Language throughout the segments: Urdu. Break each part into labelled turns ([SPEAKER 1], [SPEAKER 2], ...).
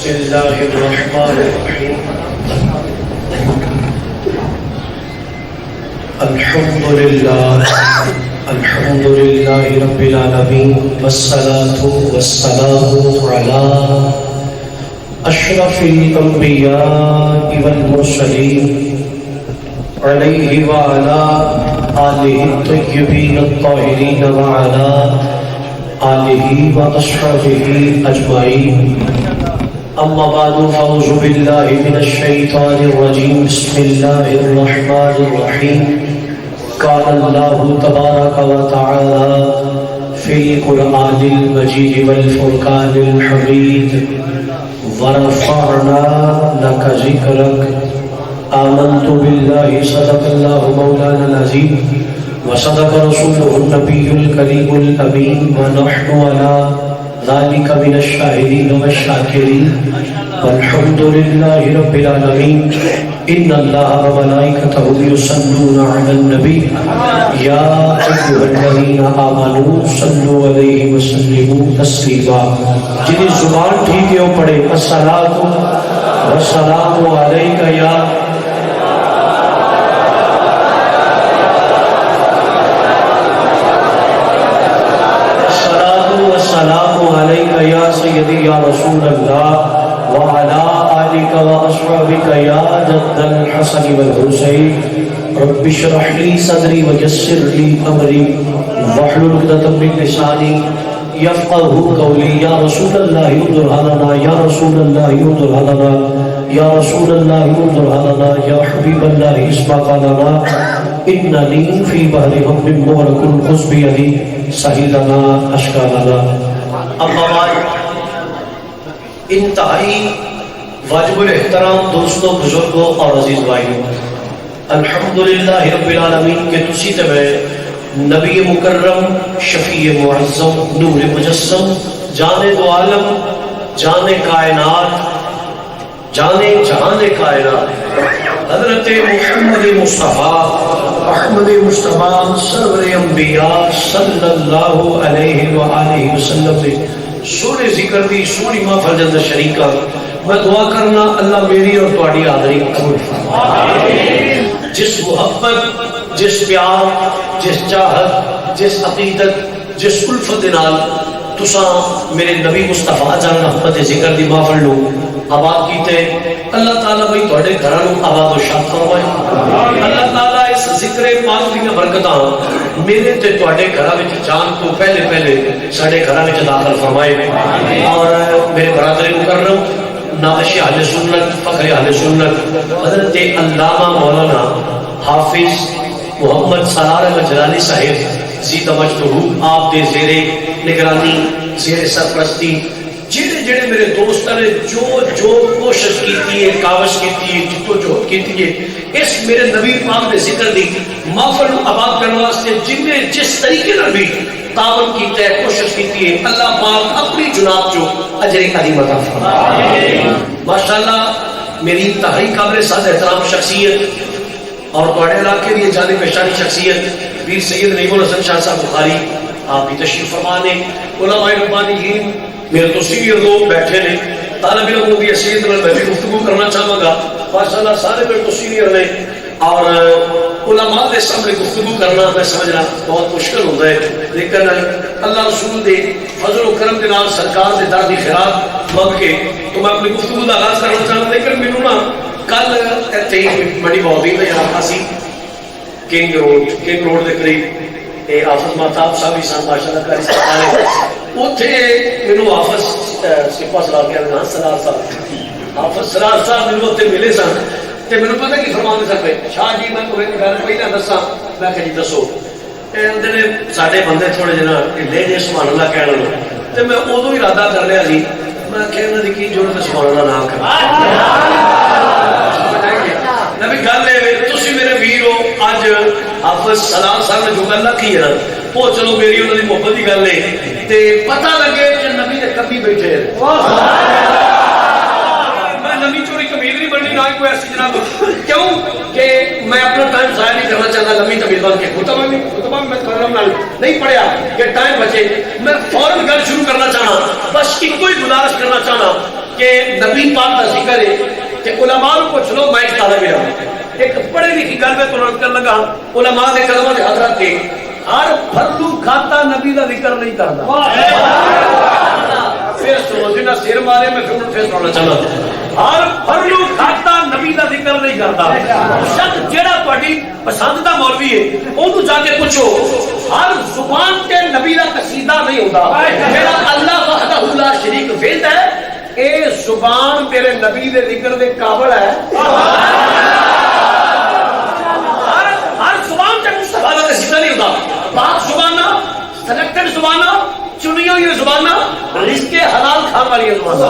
[SPEAKER 1] بسم اللہ الرحمن الرحیم الحمد للہ رب العالمین والصلاة والسلام علی اشرف الانبیاء والمرسلین علیہ وعلا آلہ الطیبین الطاہرین وعلا آلہ واصحابہ اجمعین اما بعد فاعوذ باللہ من الشیطان الرجیم بسم اللہ الرحمن الرحیم قال اللہ تبارک و تعالی فی القرآن المجید والفرقان الحمید ورفعنا لک ذکرک آمنت باللہ صدق اللہ مولانا العظیم وصدق رسوله النبي الكريم الأمين ونحن على ذلك من الشاهدين والشاكرين والحمد لله رب العالمين إن الله وملائكته يصلون على النبي يا أيها الذين آمنوا صلوا عليه وسلموا تسليما جنہیں زبان ٹھیک ہے وہ پڑھے الصلاة والسلام عليك يا السلام علیکہ یا سیدی یا رسول اللہ وعلا آلکہ واصحابکہ یا جد الحسن والحسین رب اشرح لی صدری ویسر لی امری واحلل عقدۃ من لسانی یفقهوا قولی یا رسول اللہ انظر لنا یا رسول اللہ انظر لنا یا رسول اللہ انظر لنا یا حبیب اللہ اسمع لنا اننی فی بحر ہم مغرق خذ بیدی سہیلنا اشکالنا. اما بعد انتہائی واجب الاحترام دوستوں بزرگوں اور عزیز بھائیوں، الحمدللہ رب العالمین کے تسی تے میں نبی مکرم شفیع معظم نور مجسم جان دو عالم جان کائنات جان جہان کائنات حضرت محمد مصطفیٰ احمد مصطفیٰ سرور انبیاء صلی اللہ علیہ وآلہ وسلم نے سونے ذکر دی سونی محفل جندر شریکہ میں دعا کرنا اللہ میری اور تواڈی حاضری قبول فرمائے. جس محبت جس پیار جس چاہت جس عقیدت جس الفت نال تساں میرے نبی مصطفیٰ جان رحمت ذکر دی محفل لو آباد کیتے اللہ تعالیٰ بھائی تواڈے گھراں نوں آباد و شاد فرمائے. اللہ تعالیٰ اس ذکر پاک دی برکتاں میرے تے تواڈے گھراں وچ جان تو پہلے پہلے ساڈے گھراں وچ داخل فرمائے. اور میرے برادر مکرم ناظر اہل سنت فخر اہل سنت حضرت علامہ مولانا حافظ محمد سرار احمد جلالی صاحب زیدہ مجدہ آپ دے زیر نگرانی زیر سرپرستی جڑے جڑے میرے دوستوں نے جو کوشش کی ہے کاوش کی ہے جدوجہد کی ہے اس میرے نبی پاک نے ذکر دی محفل آباد کرنے واسطے جن نے جس طریقے نال بھی تعاون کیتا ہے کوشش کی ہے اللہ پاک اپنی جناب جو اجر عظیم عطا فرمائے. ماشاءاللہ میری انتہائی قابل سعادت احترام شخصیت اور تواڈے علاقے دی جانے پہچانی شخصیت پیر سید نعیم الحسن شاہ صاحب بخاری آپ بھی تشریف فرما نے. علماء ربانیین میرے تو سینئر لوگ بیٹھے نے طالب علم کی حیثیت میں بھی گفتگو کرنا چاہوں گا. ماشاءاللہ سارے میرے تو سینئر نے اور علماء کے سامنے گفتگو کرنا میں سمجھنا بہت مشکل ہوتا ہے، لیکن اللہ رسول دے فضل و کرم کے نال سرکار دے در دی خیرات مانگ کے تو میں اپنی گفتگو کا آغاز کرنا چاہوں. لیکن مینوں نا کل اتنے بڑی بہادری کا علاقہ سی کنگ روڈ کے قریب حافظ مہتاب صاحب ہی سن ماشاءاللہ کاری سرکار اتنے مینوں حافظ سپا سلار کے نام سرار صاحب حافظ سرار صاحب مینوں اتنے ملے سن تے مینوں پتہ کی فرما دے سکتے شاہ جی میں تمہیں گل پہلے دساں. میں کہ جی دسو اندر ساڈے بندے تھوڑے جنا لے جے سبحان اللہ کہن لگے تے میں ادو ارادہ کر لیا جی میں کہ انہاں دی کی ضرورت سبحان اللہ نہ کر نبی گل ہے تسی میرے ویر ہو. اج حافظ سلام صاحب نے جو گل کی ہے نا وہ چلو میری انہاں دی محبت دی گل ہے تے پتہ لگے کہ نبی دے کبھی بیٹھے میں نبی چوری کبھی نہیں بنی نہ کوئی ایسی جناب کیوں کہ میں اپنا ٹائم ضائع نہیں کرنا چاہتا. لمبی طویل بن کے خطبہ میں نہیں پڑھیا کہ ٹائم بچے میں فوراً گل شروع کرنا چاہنا. بس ایک ہی گزارش کرنا چاہنا
[SPEAKER 2] کہ نبی پاک کا ذکر ہے کہ علماء کو پوچھ لو، میں ایک طالب علم ایک پڑھے لکھی گل میں ترنت کرنے لگا، علماء نے قدموں کے حضرت کے ہر پھرلو کھاتا نبی کا ذکر نہیں کرتا. پھر سوچنا سر مارے میں پھر سننا چاہتا، ہر پھرلو کھاتا نبی کا ذکر نہیں کرتا. شک جیڑا تہاڈی پسند دا مولوی ہے اونوں جا کے پوچھو، ہر زبان تے نبی دا قصیدہ نہیں ہوتا. جیڑا اللہ وحدہ لا شریک وحد ہے، اے زبان میرے نبی دے ذکر دے قابل ہے. ہر زبان تے مصطفیٰ دا قصیدہ نہیں ہوتا. پاک زبانہ، سلیکٹڈ زبانہ، چنی ہوئی زبانہ، رزق حلال کھان والی زبانہ.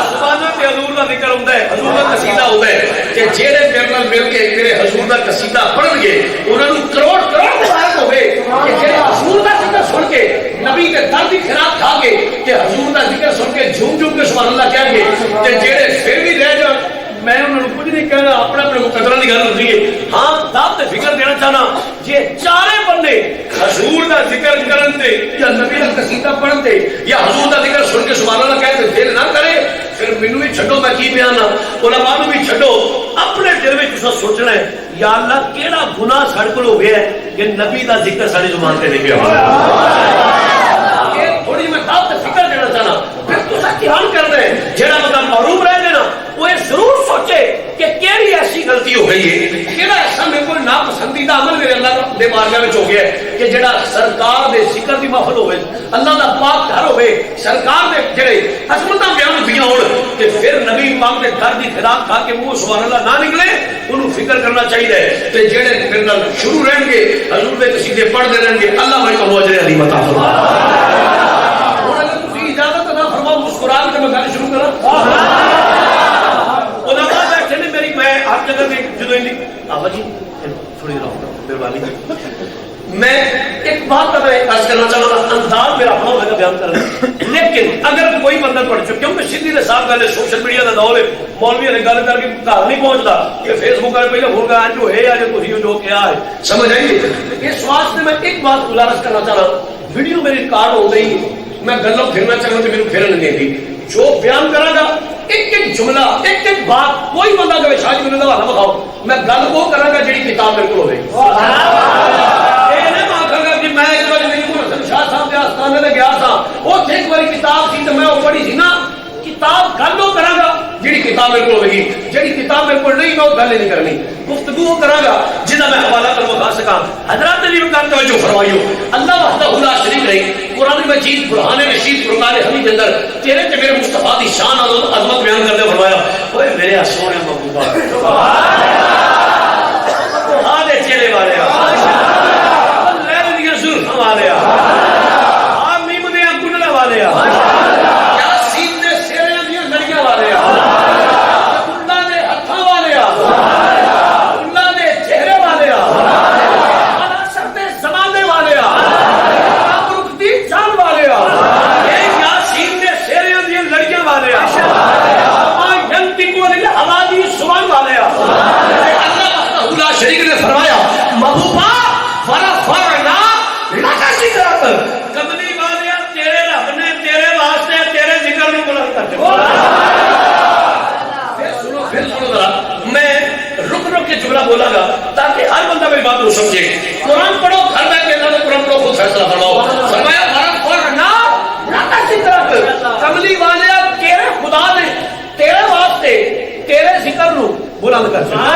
[SPEAKER 2] زبانہ تے حضور دا ذکر ہوتا ہے، حضور دا قصیدہ ہوتا ہے کہ جیڑے میرے نال مل کے میرے حضور دا قصیدہ پڑھن گے انہاں نوں کروڑ کروڑ مبارک ہوے کہ جیڑے حضور دا ذکر سن کے نبی کے در دی خیرات کھا کے کہ حضور دا ذکر سن کے جھوم جھوم کے سبحان اللہ کہیں گے کہ جیڑے پھر بھی رہ جان میں انہوں نے کچھ نہیں کہنا، اپنے اپنے کو قدرہ کی گل ہوتی ہے. ہاں دعوت فکر دینا چاہنا، یہ چارے بندے حضور دا ذکر کرن تے یا نبی دا قصیدہ پڑھن تے یا حضور دا ذکر سن کے سبحان اللہ کہے تے دل نہ کرے، پھر مینوں بھی چھڈو میں کی بیان نہ، علماء نوں بھی چھڈو. اپنے دل وچ تساں سوچنا ہے یا اللہ کیڑا گناہ ساڈے کول ہو گیا ہے کہ نبی دا ذکر ساڈی زبان تے نہیں پیا. یہ تھوڑی میں دعوت فکر دینا چاہنا. پھر تساں دھیان کرنا ہے جڑا بندہ محروم رہ گیا نا وہ ضرور سوچے کہ کیڑی ایسی غلطی ہو گئی ہے، کیڑا ایسا میرے کو ناپسندیدہ عمل میرے اللہ دے بارگاہ وچ ہو گیا ہے کہ جڑا سرکار دے ذکر دی محفل ہوے، اللہ دا پاک گھر ہوے، سرکار دے جڑے عظمتاں بیان ہوندیاں ہون کہ پھر نبی پاک دے گھر دی خیرات کھا کے منہ سبحان اللہ نہ نکلے، انہوں فکر کرنا چاہیے. تے جڑے میرے نال شروع رہن گے حضور دے قصیدے پڑھدے رہن گے، اللہ بھائی کو اجر عظیم عطا فرمائے. ہن اگر تسی اجازت نہ فرماؤ مسکرا کے میں گل شروع کراں. علماء بیٹھے نے میری میں ہر جگہ سے جدو آبا جی تھوڑی مہربانی میں ایک بات کا میں عرض کرنا چاہوں گا، انداز میرا اپنا ہوگا بیان کر رہا ہوں، لیکن اگر کوئی بندہ پڑھ چکے کیونکہ سیدھی نے صاحب گل ہے سوشل میڈیا کا دور ہے، مولوی نے گل کر کے گھر نہیں پہنچتا کہ فیس بک پر پہلے ہوگا جو ہے یا جو کیا ہے سمجھ آئیے. اس واسطے میں ایک بات گزارش کرنا چاہ رہا ہوں، ویڈیو میری ریکارڈ ہو گئی، میں گلوں پھرنا چاہوں تو میرے پھرن نہیں دی، جو بیان کرا گا ایک ایک جملہ ایک ایک بات کوئی بندہ کہے شاہ جی میرے حوالہ بتاؤ، میں گل وہ کرا گا جڑی کتاب میرے کو ہوے. یہ نہیں آکھاں گا کہ میں ایک بار نہیں شاہ صاحب کے آستانے تے گیا تھا اوتھے ایک باری کتاب سی تے میں وہ پڑھی سی نا، کتاب گل وہ کرا گا جڑی کتاب میرے کو ہوگی، جڑی کتاب میرے کو نہیں میں گل نہیں کرنی، گفتگو وہ کرا گا جنہ میں حوالہ کر بتا سکا. حضرات علی مکان توجہ فرمائیو، اللہ وحدہ لا شریک نہیں، قرآن مجید برہان رشید فرقان حمید اندر تیرے تے میرے مصطفیٰ دی شان اور عظمت بیان کرتے فرمایا، اوے میرے سونے محبوبہ سبحان اللہ، ہاں چہرے والے لیل دیاں زلفاں والے ہاں میم دیاں کنڈلاں والے یاسین دے سیریاں دیاں لڑیاں والے اللہ دے ہتھاں والے اللہ دے چہرے والے سر دے زمانے والے رخ دی جان والے یاسین دے سیریاں دیاں لڑیاں والے ینتقو عن الہوی سبحان والے اللہ وحدہ لا شریک نے فرمایا محبوبہ ورفعنا لک ذکرک، کملی والے تیرے رب نے تیرے واسطے تیرے ذکر کو بلند کر دیا. پھر سنو ذرا میں رک رک کے جملہ بولا گا تاکہ ہر بندہ میری بات کو سمجھے. قرآن پڑھو گھر بیٹھ کے اللہ قرآن پڑھو خود فیصلہ فرماؤ. فرمایا ورفعنا لک ذکرک، کملی والے تیرے خدا نے تیرے واسطے تیرے ذکر نو بلند کر دیا.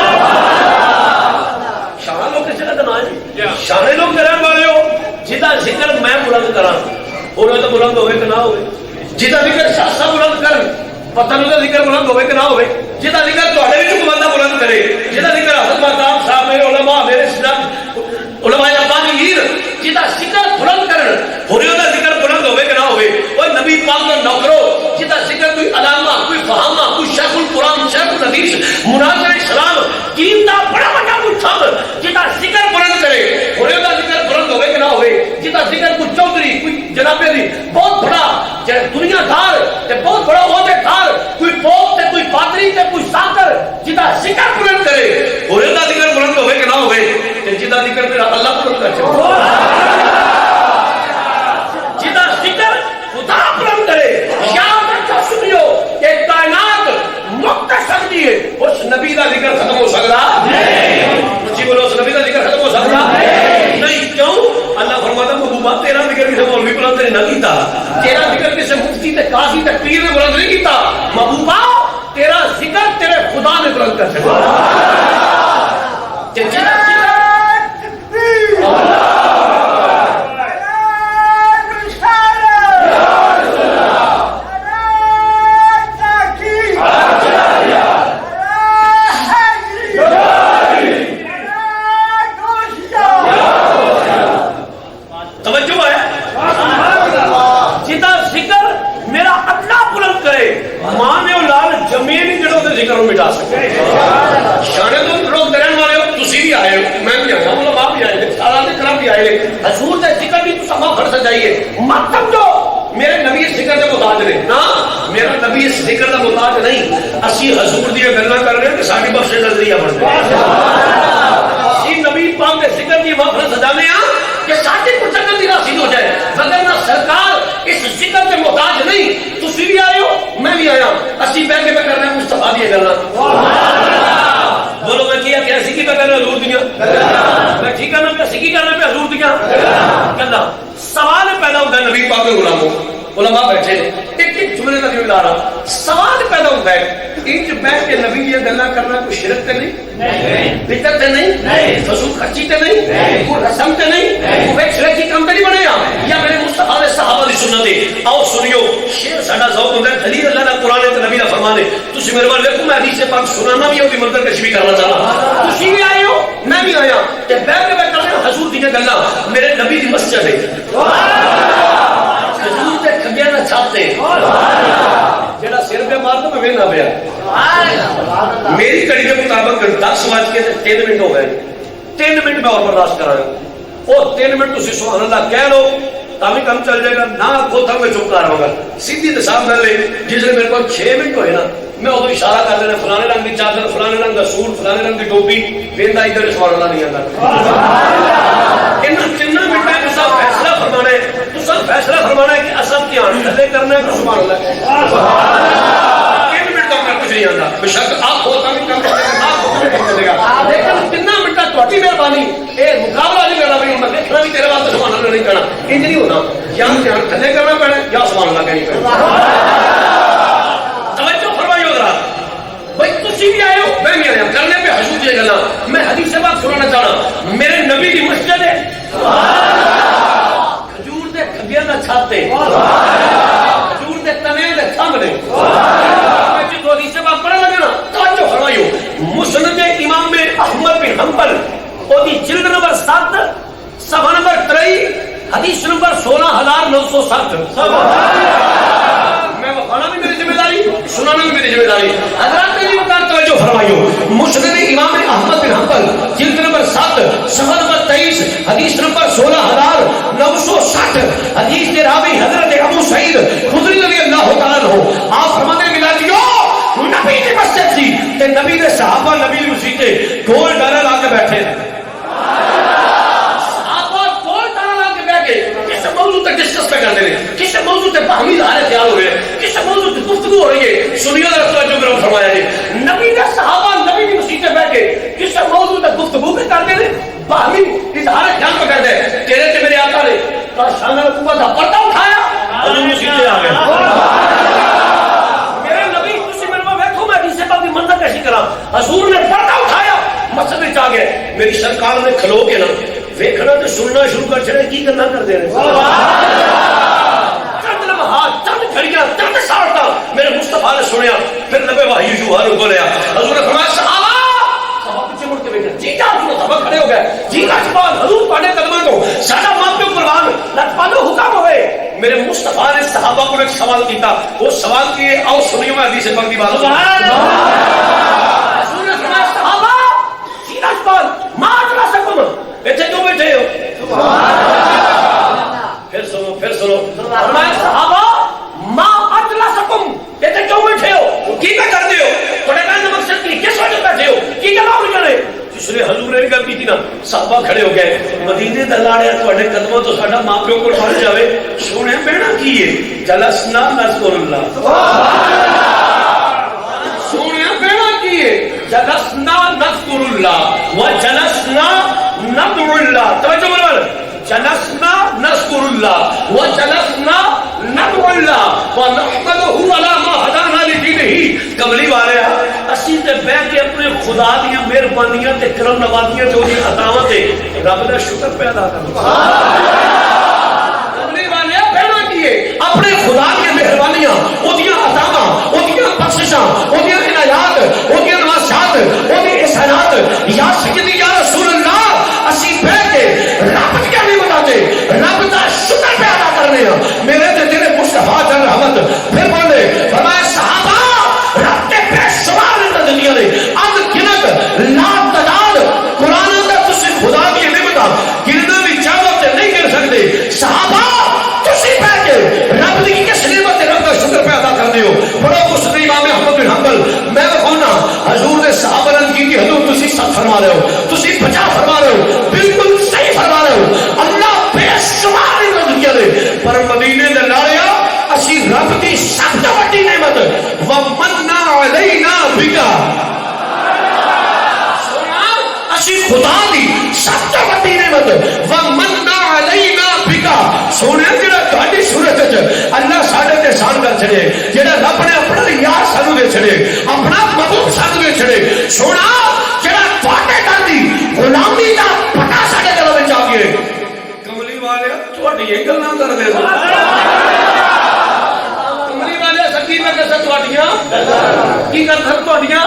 [SPEAKER 2] شان لوگ کسی کا نام ہے، شانے لوگ کرنے والے ہو جہاں ذکر میں بلند کرا اور تو بلند ہوئے کہ نہ ہوئے، جہاں ذکر شاہ بلند کر پتہ نہیں ذکر بلند ہوئے کہ نہ ہوئے، جہاں ذکر تھوڑے بھی بندہ بلند کرے، جہاں ذکر حضرت مقام صاحب میرے علماء میرے علماء ربانی جہاں ذکر بلند کرن اور دا ذکر بلند ہوئے کہ نہ ہوئے، وہ نبی پاک کا نوکرو جہاں ذکر کوئی علامہ کوئی فہامہ کوئی شیخ القرآن شیخ الحدیث مناظر اسلام دین دا بڑا بڑا مصحف جہاں ذکر بلند کرے اور دا ذکر بلند ہوئے کہ نہ ہوئے، جہاں ذکر کوئی چودھری کوئی جنابے دی بہت بڑا دنیا دار تے بہت بڑا عہدے دار کوئی پوپ تے کوئی پادری تے کوئی ساکر جہاں ذکر بلند کرے اور دا ذکر بلند ہوئے کہ نہ ہوئے، جہاں ذکر میرا اللہ بلند کر جہاں ذکر خدا بلند کرے یا غازی تے پیر نے بلند نہیں کیتا، محبوبہ تیرا ذکر تیرے خدا نے بلند کر چھڑیا۔ مٹا سکتے شانے تو لوگ درن والے ہو، تسی بھی آئے ہو، میں بھی آیا ہوں، آپ بھی آئے ہیں، سالات کرام بھی آئے ہیں، حضور دے ذکر بھی تو سما پڑھ سجائیے، مت سمجھو میرے نبی اس ذکر دے محتاج نہیں، نا میرا نبی اس ذکر دا محتاج نہیں، اسی حضور دی گلاں کر رہے ہیں کہ ساڈی بخش نظریہ بن گیا، اسی نبی پاک دے ذکر دی محفل سجانے ہاں کہ ساڈی کو جنت دی حاصل ہو جائے، وگرنہ سرکار اس ذکر دے محتاج نہیں، تسی بھی آئے ہو میں بھی آیا، اسی بیٹھ کے میں کر رہے ہیں مصطفیٰ دی گلاں، بولو میں کیا اسی کی کر رہے حضور دیاں، میں ٹھیک کرنا پہ اسی کی کرنا پہ حضور دیاں گلاں۔ سوال پیدا ہوتا ہے نبی پاک کے غلاموں، علماء بیٹھے ایک ایک جملے کا جو لا رہا، سوال پیدا ہوتا ہے انج بیٹھ کے نبی یہ گلاں کرنا کوئی شرک تے نہیں، بدعت تے نہیں، فضول خرچی تے نہیں، کوئی رسم تے نہیں، کوئی ویکھلے کی کم تے نہیں بنے یا میرے مصطفیٰ نے صحابہ دی سنت ہے۔ آؤ سنیو شعر ساڈا ذوق ہوندا ہے، دلیل اللہ دا قرآن تے نبی دا فرمان ہے، تسی میرے وال دیکھو میں حدیث پاک سنانا بھی ہوگی منظر کش بھی کرنا چاہنا، تسی بھی آئے ہو میں بھی آیا تے بیٹھ کے میں کر رہا ہوں حضور دی گلاں، میرے نبی دی مسجد ہے، حضور تے کھجے نہ چھاتے جڑا سر پہ مار تو میں وینا پیا، میری کڑی کے مطابق 10:03 ہو گئے، 3 منٹ میں اور برداشت کر رہا ہوں، وہ 3 منٹ تسی سبحان اللہ کہہ لو تاکہ کم چل جائے گا، نہ آنکھو تھا میں چپ کر رہا ہوں گا، سیدھی نصاب کر لے، جس نے میرے کو 6 منٹ ہوئے نا میں ادھر اشارہ کر دینا فلانے رنگ کی چادر، فلانے رنگ کا سوٹ، فلانے رنگ کی ٹوپی، ویندا ادھر سبحان اللہ نہیں آتا، ان 3 منٹ میں تو سب فیصلہ فرمانا ہے، تو سب فیصلہ فرمانا ہے کہ اصل کی آن تھلے کرنا ہے، سبحان اللہ 3 منٹ تک میں کچھ نہیں آتا، بے شک آپ ہوتا بھی کم چلے گا، لیکن 3 منٹ تک تھوڑی مہربانی اے مقابلہ نہیں کرنا، بھی میں دیکھنا بھی تیرے واسطے سبحان اللہ نہیں کرنا، انج نہیں ہونا، یا دھیان تھلے کرنا پڑے یا سبحان اللہ کہنی پڑے۔ توجہ فرمائیو ذرا بھائی، تسی بھی آئے ہو میں بھی آیا، کرنے پہ حضور دی گلاں، میں حدیث پاک سنانا چاہنا، میرے نبی دی مسجد ہے، کھجور دے کھجیاں دا چھت ہے، کھجور دے تنے دے تھم نے، میں جو حدیث پاک پڑھن لگا نا توجہ فرمائیو، مسند امام احمد بن حنبل اودی جلد نمبر 7 صفحہ نمبر 23 حدیث نمبر 16960، میں بخانا بھی میری ذمہ داری، سنانا بھی میری ذمہ داری، حضرات میری وقار توجہ فرمائیو، مسند امام احمد بن حنبل جلد نمبر 7 صفحہ نمبر 23 حدیث نمبر 16960، حدیث کے راوی حضرت ابو سعید خدری رضی اللہ تعالیٰ عنہ، آپ فرماتے ہیں ملادیو نبی کی مسجد تھی تے نبی دے صحابہ نبی دی مسجد تے گول ڈالا لا کے بیٹھے، صحابہ گول ڈالا لا کے بیٹھے، کس موضوع تک ڈسکس پہ کرتے ہیں، کس موضوع تے باہمی ظاہر خیال ہو رہے ہیں، کس موضوع تے گفتگو ہو رہی ہے، سنیے ذرا توجہ کرو فرمایا جی، نبی دے صحابہ نبی دی مسجد تے بیٹھ کے کس موضوع تے گفتگو پہ کرتے ہیں، باہمی اظہار خیال پہ کرتے ہیں، تیرے تے میرے آقا نے شان حکومت کا پردہ اٹھایا، حضور مسجد تے آ گئے، حضور نے پردہ اٹھایا مسجد میں آ گئے، میری سرکار نے کھلو کے نا ویکھنا تے سننا شروع کر چھڑے، کی کرنا کر دے رہے چند لمحات چند گھڑیاں چند ساعتاں میرے مصطفیٰ نے سنیا، پھر نبی وحی یوحنا کو بولیا، حضور نے فرمایا صحابہ پیچھے مڑ کے بیٹھے، جی جا صحابہ کھڑے ہو گئے، جی لجپال حضور پانے قدموں کو ساڈا ماں پیو قربان، لجپالو حکم ہوئے، میرے مصطفیٰ نے صحابہ کو ایک سوال کیتا، وہ سوال کیے آؤ سنیو میں حدیث پاک کی بات، سبحان اللہ، حضور نے فرمایا صحابہ جی لجپال ما اجلسکم، ایتھے کیوں بیٹھے ہو، سبحان اللہ، پھر سنو فرمایا صحابہ ما اجلسکم، ایتھے کیوں بیٹھے ہو، کی کرتے ہو، تھوڑے کہنے مقصد کی کس وجہ بیٹھے ہو، کی کرنا ہو جانے، اس لیے حضور نے گل کی تھی نا، صحابہ کھڑے ہو گئے، مدینے دا لاڑیا تواڈے قدموں تو ساڈا ماں پیو کو ٹر جاوے، سونے بہنا کی ہے، جلسنا نذکر اللہ، سونے بہنا کی ہے، جلسنا نذکر اللہ وجلسنا ندعو اللہ، توجہ بولو، جلسنا نذکر اللہ وجلسنا ندعو اللہ ونحمده کملی والے اسی تے بیٹھ کے اپنے خدا دیا مہربانیاں تے کرم نوازیاں تے اودی عطاواں تے رب دا شکر پہ ادا کرنا کملی والے پہلا کیے اپنے خدا دی مہربانیاں اودیاں عطاواں اودیاں بخششاں اودیاں عنایات اودیاں نوازشات اودی احسانات یا سیدی یا رسول اللہ اسی بیٹھ کے رب دی نعمتاں تے رب دا شکر پہ ادا کرنے ہاں میرے تے تیرے مصطفیٰ جل رحمت پھر بولے فرمایا صحابہ رب کے بے شمار دنیا نے اب گنت لا تعداد قرآن دا تسی خدا کی نعمتاں گننا بھی چاہو تے نہیں گر سکتے صحابہ تسی بیٹھ کے رب دی کس نعمت رب کا شکر پہ ادا کرتے ہو بڑا مسلم امام احمد بن حنبل میں بخونا حضور نے صحابہ رن کی حضور تسی سب فرما رہے ہو تسی 50 فرما رہے ہو بالکل صحیح فرما رہے ہو اللہ بے شمار دنیا نے پر مدینے دے لاریا اسی رب کی سب تو بڑی نعمت ومنا علینا بکا اسی خدا دی سب تو بڑی نعمت ومنا علینا بکا سونے جڑا تہاڈی صورت وچ اللہ ساڈے تے احسان کر چھڑے جڑا رب نے اپنا یار سانو دے چھڑے اپنا محبوب سانو دے چھڑے سونا جڑا تہاڈے گھر دی غلامی دا پٹا ساڈے گھر وچ آ گئے کملی والے تہاڈی یہ گلاں کر دے کی کر سب تہاڈیاں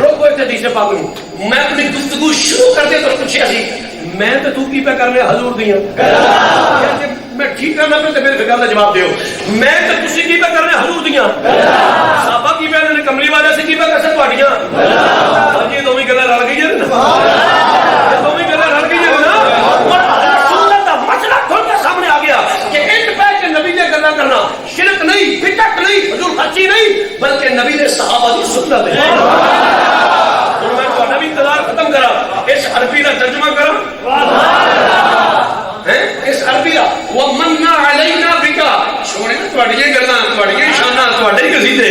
[SPEAKER 2] روکو تے حدیث پاک نوں میں اپنی گفتگو شروع کرتے تو پوچھیا سی میں تے تو کی پہ کر رہے حضور دیاں میں ٹھیک کرنا پہ تے میرے گل دا جواب دیو میں تے تسی کی پہ کر رہے حضور دیاں صحابہ کی پہ نے کملی والے سے کی پہ کر سب تہاڈیاں یہ دوویں گلاں رل گئی ہیں نا دوویں گلاں رل گئی ہیں نا اور سنت دا مسئلہ کھل کے سامنے آ گیا کہ ایک پہ کے نبی نے گلاں کرنا شرک نہیں بدعت نہیں حضور خرچی نہیں بلکہ نبی نے صحابہ کی سنت ہے اور میں تو نبی انتظار ختم کرا اس عربی کا ترجمہ کرا اس عربی کا ومنا علینا بکا چھوڑے تواڈیاں گلاں تواڈیاں شاناں تواڈے قصیدے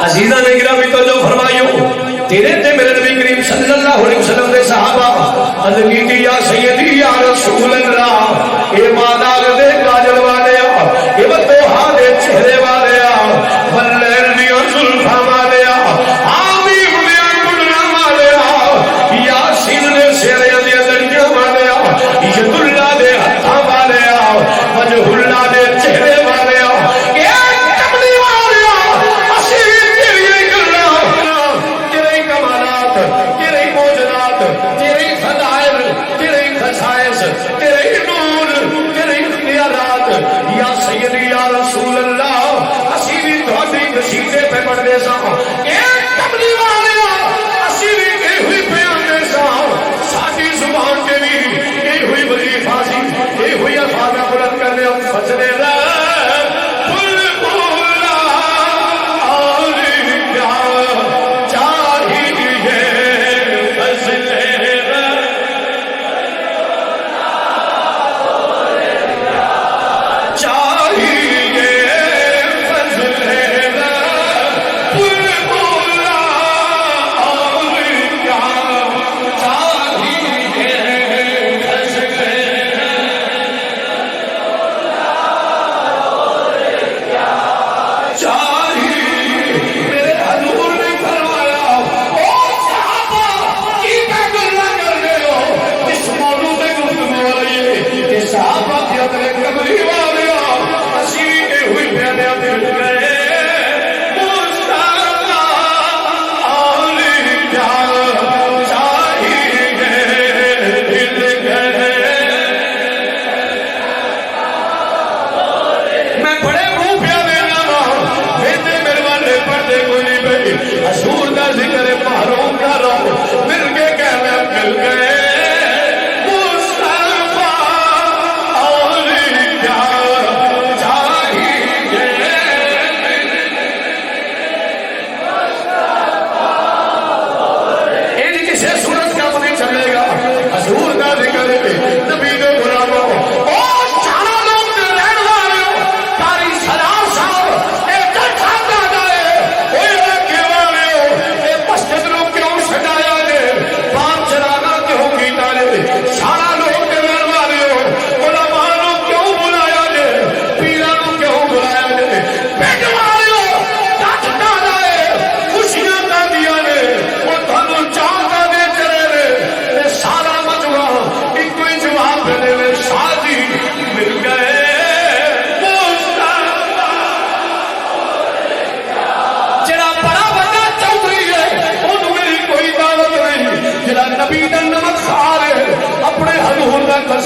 [SPEAKER 2] عزیزاں نے گرامی توجہ فرمائیو تیرے تے میرے نبی کریم صلی اللہ علیہ وسلم دے صحابہ عرض کیتی یا سیدی یا رسول اللہ اے مادار دے کاجل والے اے بتوہا دے چہرے والے واللیل دی زلفاں والے آمین دے کلنا والے یاسین دے سیرے دی دڑیاں والے ید اللہ دے ہتھاں والے وجہ اللہ دے چہرے والے اے کملی والے اسی تیری گلاں تیرے کمالات تیرے معجزات تیرے فضائل تیرے خصائص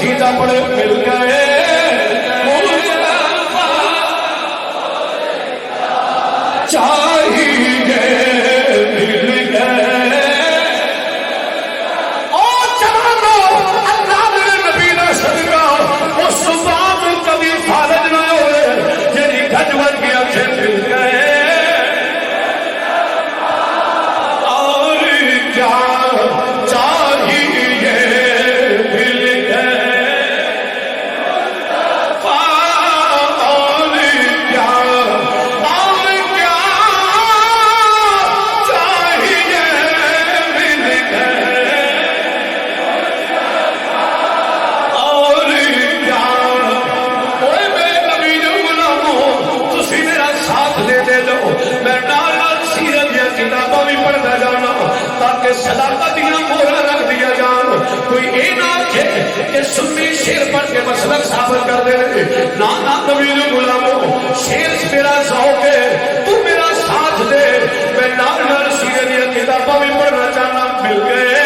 [SPEAKER 2] قصیدہ پڑھے مل گئے چاہیے مل گئے اور جوانو اللہ میرے نبی نے صدقہ اس بات کبھی فارغ نہ ہوئے جنہی گھجوت کی اچھے مل گئے اور کیا چاہیے مل گئے اور کیا صداقت دیا مورا رکھ دیا جان کوئی اے نہ آکھے کہ سنی شیر پڑھ کے مسلک ثابت کر دے نا نبی غلاموں شیر میرا ذوق ہے تو میرا ساتھ دے میں نال سیرے دیا کتاباں بھی پڑھنا چاہنا مل گئے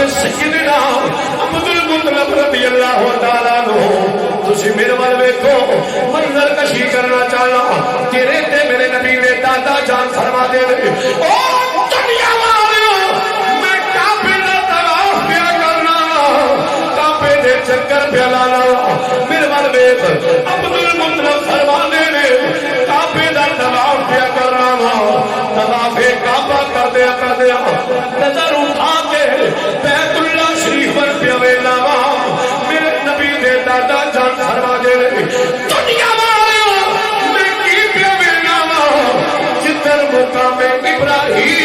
[SPEAKER 2] سیدنا عبد المطلب رضی اللہ تعالیٰ عنہ تسی میرے وال ویکھو منظر کشی کرنا چاہنا تیرے تے میرے نبی نے دادا جان فرما دے او دنیا والوں میں کعبے دا طواف پیا کرنا کعبے دے چکر پیا لانا میرے وال ویکھ عبد المطلب فرما دے کعبے دا طواف پیا کرنا طواف کعبہ کر دیا نظر اٹھا کے بیت اللہ شریف پر پیویلا میرے نبی دے دادا جان فرما دے دنیا والوں میں کی پیویلا جدھر مقام ابراہیم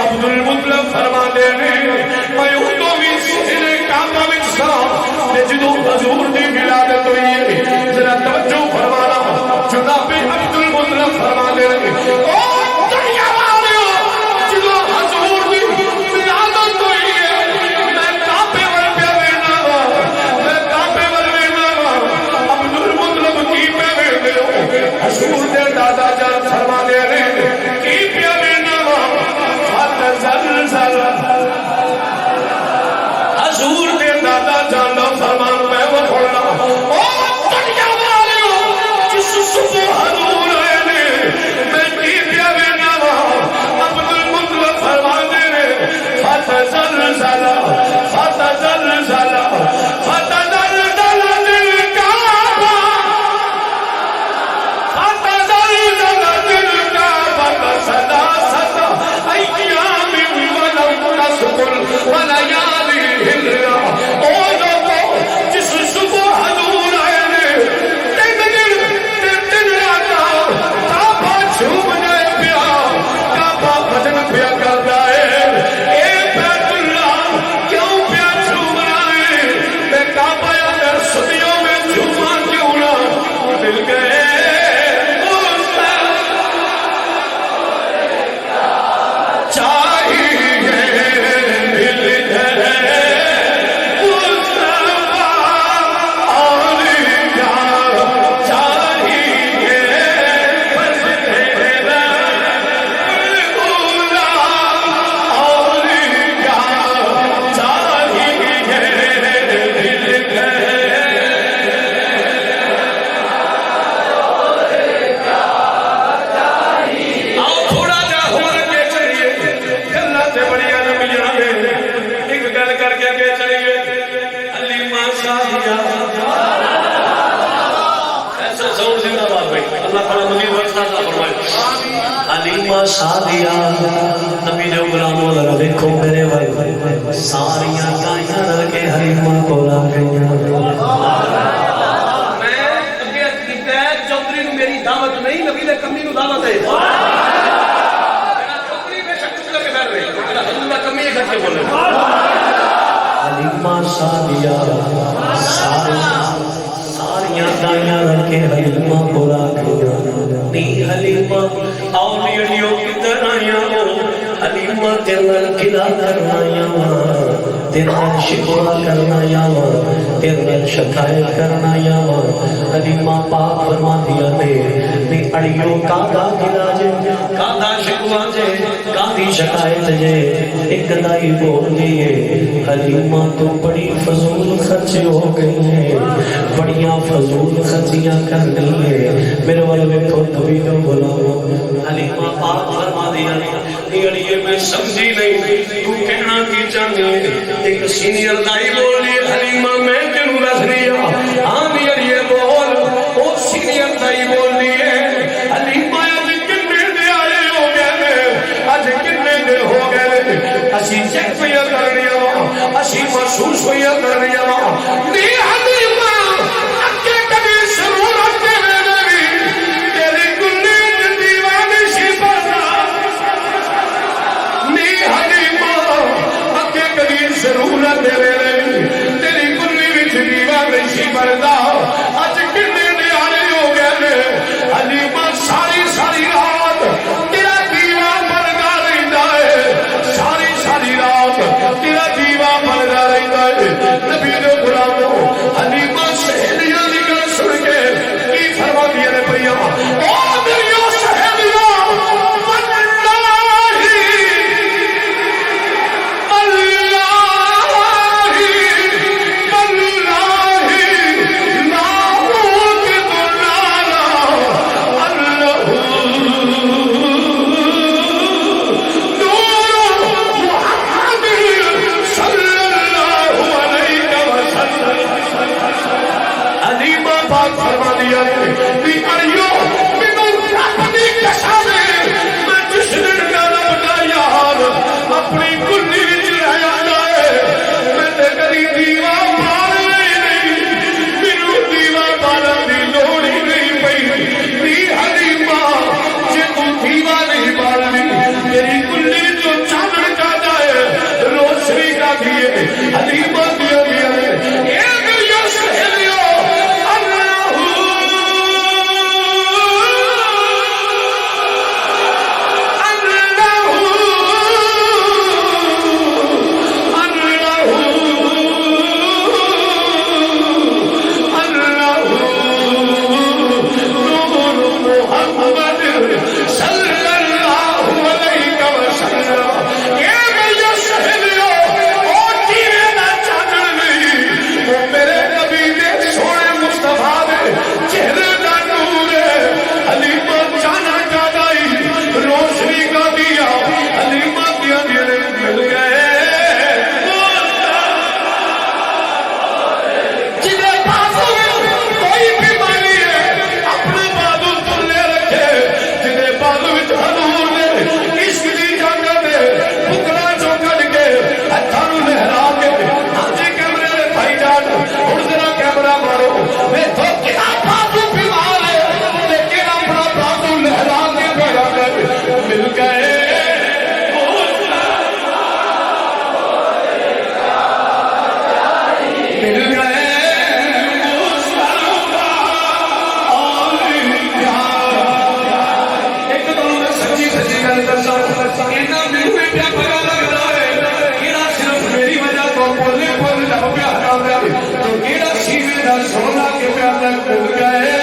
[SPEAKER 3] عبد المطلب فرما دے میں ادو بھی سہرے کعبہ وچ سا تے جدوں حضور دی ولادت ہوئی ہے ذرا توجہ فرمانا جناب عبد المطلب فرما دے او دنیا والو جدوں حضور دی ولادت ہوئی ہے میں کعبے ول پیا وینا میں کعبے ول وینا عبد المطلب کی پہ ویندے حضور دے دادا جان فرما دے کی پیا وینا حضور دے دادا جانا فرمان میں وہ پڑھنا او دنیا والو جس صبح حضور آئے نے میں کی پیا وینا عبد المطلب فرمان دے فتح زلزلہ فتح زلزلہ فتح زلزلہ دل کعبہ فتح زلزلہ دل کعبہ صدا صدا ایام ولیالی ہلیا او لوگو جس صبح حضور آئے نے تین راتا کعبہ چھوم جائے پیا کعبہ بھجن پیا کرتا ہے اے بیت اللہ کیوں پیا چھوم رہے میں کعبہ اندر صدیوں میں چھوما کیوں نہ مل گئے حلیمہ سعدیہ نبی نے غلاموں لگا دیکھو میرے بھائی ساریاں گائیاں رل کے حلیمہ کو لا گئیاں
[SPEAKER 2] میں اگے کیتا ہے چودھری نو میری دعوت نہیں نبی دے کمی نو دعوت ہے چودھری بے شک چپ کر کے بیٹھ رہے حضور دا کمی ہے کے بولے
[SPEAKER 1] حلیمہ سعدیہ ساریاں گائیاں رل کے حلیمہ کو لا گئیاں نی حلیمہ اولیاء کدھر آیا حلیمہ تیرا کلا کرنا یا تیرا شکوہ کرنا یا تیرا شکایت کرنا یا حلیمہ پاک فرما دیا نے اڑیوں کادا کلا جے کادا شکوہ جے کادی شکایت جے ایک دائی بول دیئے حلیمہ تو بڑی فضول خرچ ہو گئی ہے بڑیاں فضول خرچیاں کر گئی ہے میرے والے کو کبھی تو بلاؤ حلیمہ پاک فرما دیا یہ میں سمجھی نہیں تو کہنا کی چاہیے ایک سینئر دائی بولی حلیمہ میں تینوں رکھ لیا ہاں یہ بول وہ سینئر دائی بولی ہے حلیمہ اج کتنے دے آئے ہو گئے اج کتنے دے ہو گئے اسی چیک پہ کر لیا اسی محسوس ہوئی کر لیا نہیں حلیمہ اگے کبھی ضرورت دے ضرورت دے رہے تیری کلی وچ دیوا نہیں بندا اج کنے نیارے ہو گئے حلیمہ ساری ساری رات تیرا دیوا بندا رہندا ہے ساری ساری رات تیرا دیوا بندا رہندا ہے نبی دے غلاموں حلیمہ سہیلیاں دی گل سن کے کی فرما دیا نے پڑھیا او میری سہیلیاں
[SPEAKER 3] پیا پتا لگتا ہے کیڑا صرف میری وجہ تو بولے پر لب پیا کر رہا تو کیڑا سینے دا سونا کے پیا تک ڈگ گئے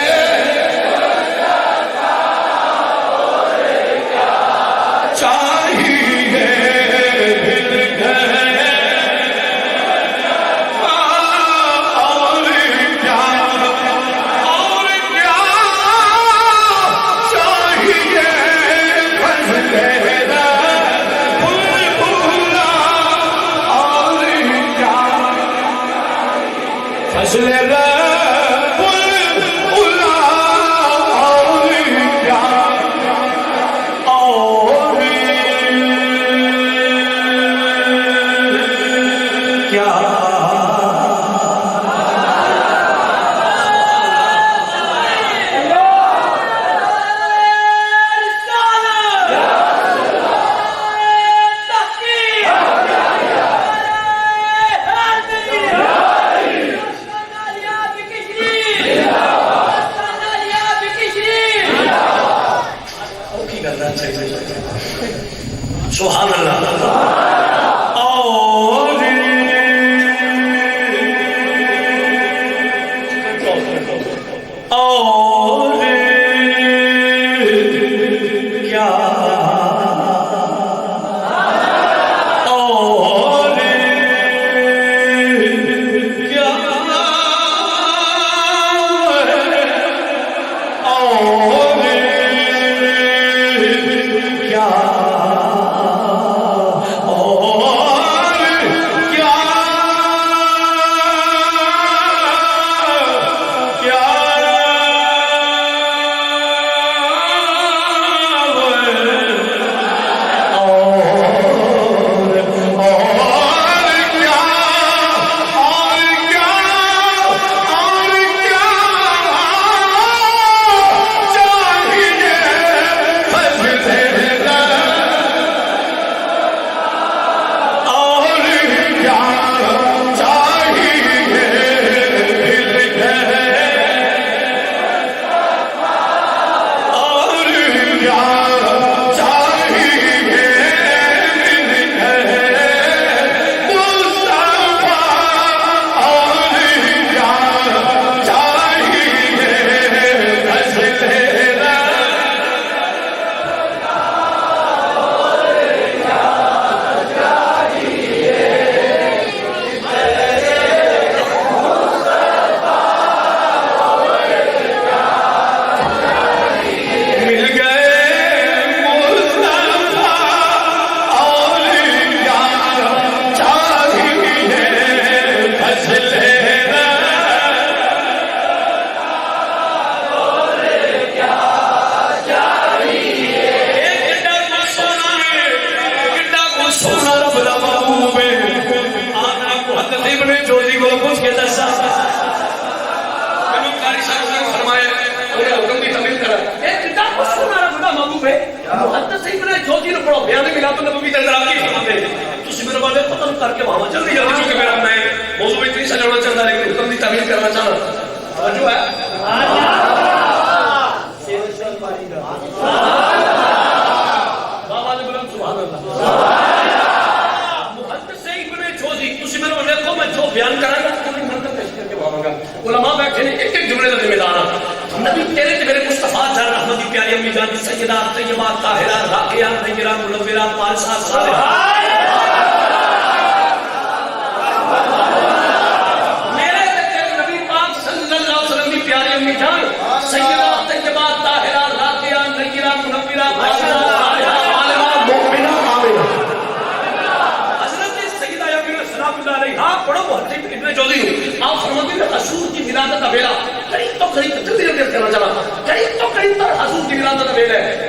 [SPEAKER 2] سبحان اللہ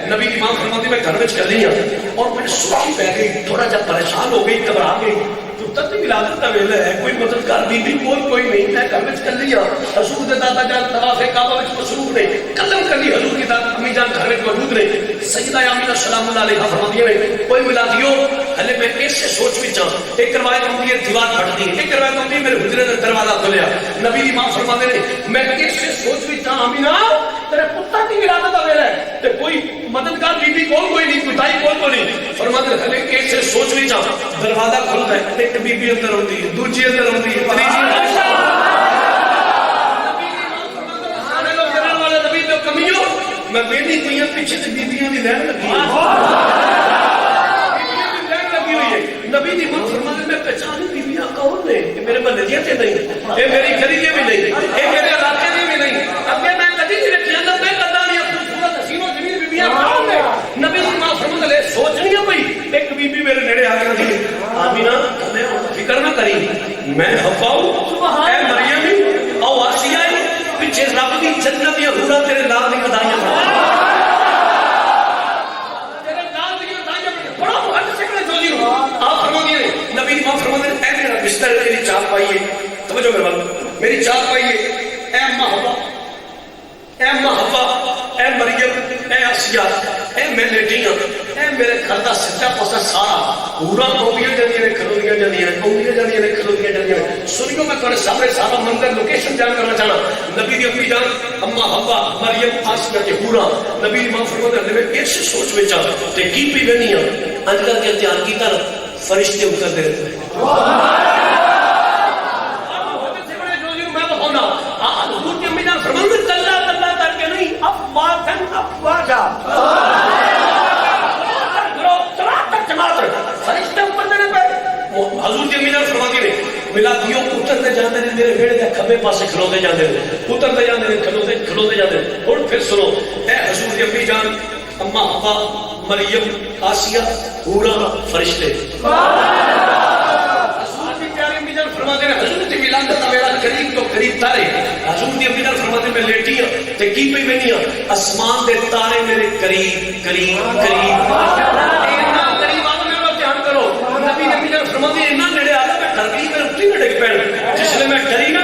[SPEAKER 2] نبی کی ماں فرماتی میں گھر میں چل رہی ہوں اور میں سوچی پہ گئی تھوڑا جب پریشان ہو گئی گھبرا گئی تو تب بھی ولادت کا ویلا ہے کوئی مددگار بیوی کوئی نہیں میں گھر میں چل رہی ہوں حضور دے دادا جان طواف کعبہ وچ مصروف نے قدم کری حضور کی امی جان گھر میں موجود نے سیدہ آمینہ سلام اللہ علیہا فرماتی ہے کوئی ملادیو ہلے میں ایسے سوچ بھی چاہوں. ایک روایت ہوتی ہے دیوار پھٹتی ہے, ایک روایت ہوتی ہے میرے حجرے کا دروازہ کھلیا. نبی دی ماں فرماتے ہیں میں ایسے سوچ بھی چاہوں آمینہ تیرے پتر کی ولادت دا ویلا ہے تے کوئی مددگار بی بی کول کوئی نہیں, کوئی دائی کول کوئی نہیں. فرماتے ہیں ہلے ایسے سوچ بھی چاہوں دروازہ کھلتا ہے, ایک بی بی اندر ہوتی ہے, دوسری اندر ہوتی ہے, تیسری کمیوں میں بیٹی کوئی پیچھے سے بیبیاں بھی لین لگی ہوئی ہے. نبی دی ماں فرماتے میں پہچانی بیبیاں کون نے, یہ میرے بندیاں تے نہیں, یہ میری گھر کے بھی نہیں, یہ میرے علاقے کے بھی نہیں. اب میں کدی نہیں رکھی اندر میں کدا نہیں خوبصورت حسین و جمیل بیبیاں کون نے. نبی دی ماں فرماتے لے سوچنی ہے بھئی ایک بی بی میرے نیڑے آ کے آمینہ فکر نہ کری میں حوا ہوں, اے مریم او آسیہ پیچھے رب کی جنت یا حورا تیرے نام کی قدائیاں تیرے نام کی قدائیاں بڑا محدث سے جو جی آپ فرماتے ہیں نبی دی ماں فرماتے ہیں اے میرا بستر میری چار پائی ہے, توجہ میرے بات میری چار پائی ہے, اے اماں حوا, اے اماں حوا, اے مریم, اے آسیہ, اے میں لیٹی ہوں, اے میرے گھر کا سچا پاسا سارا پورا آؤندیاں جاندیاں نے کھلودیاں جاندیاں نے, آؤندیاں جاندیاں نے کھلودیاں جاندیاں نے. سنیو میں تھوڑے سامنے سارا منظر لوکیشن بیان کرنا چاہنا. نبی دی امی جان اماں حوا, مریم, آسیہ کے پورا نبی دی ماں فرماتے ہیں میں ایسے سوچ میں چاہ تے کی پی بنی ہوں اج کل کے دھیان کی کر فرشتے اتر دے رہتے ہیں. حضور کی مینا فرماتی نے ملادیوں اترتے جاندے نے میرے بیڑے دے کھبے پاسے کھلوتے جاندے نے, اترتے جاندے نے, کھلوتے جاندے نے. اور پھر سنو اے حضور کی امی جان اماں حوا, مریم, آسیہ, حورا, فرشتے. حضور کی پیاری امی جان فرماتے ہیں حضور کی ولادت دا ویلا قریب تو قریب تارے. حضور کی امی جان فرماتے ہیں میں لیٹی ہوں تے کی پئی بنی ہوں آسمان دے تارے میرے قریب قریب قریب فرماتی ہے اتنا نیڑے آ رہا میں ڈر گئی, میرے اتنی نہ ڈگ پڑ. جس لیے میں ڈری نا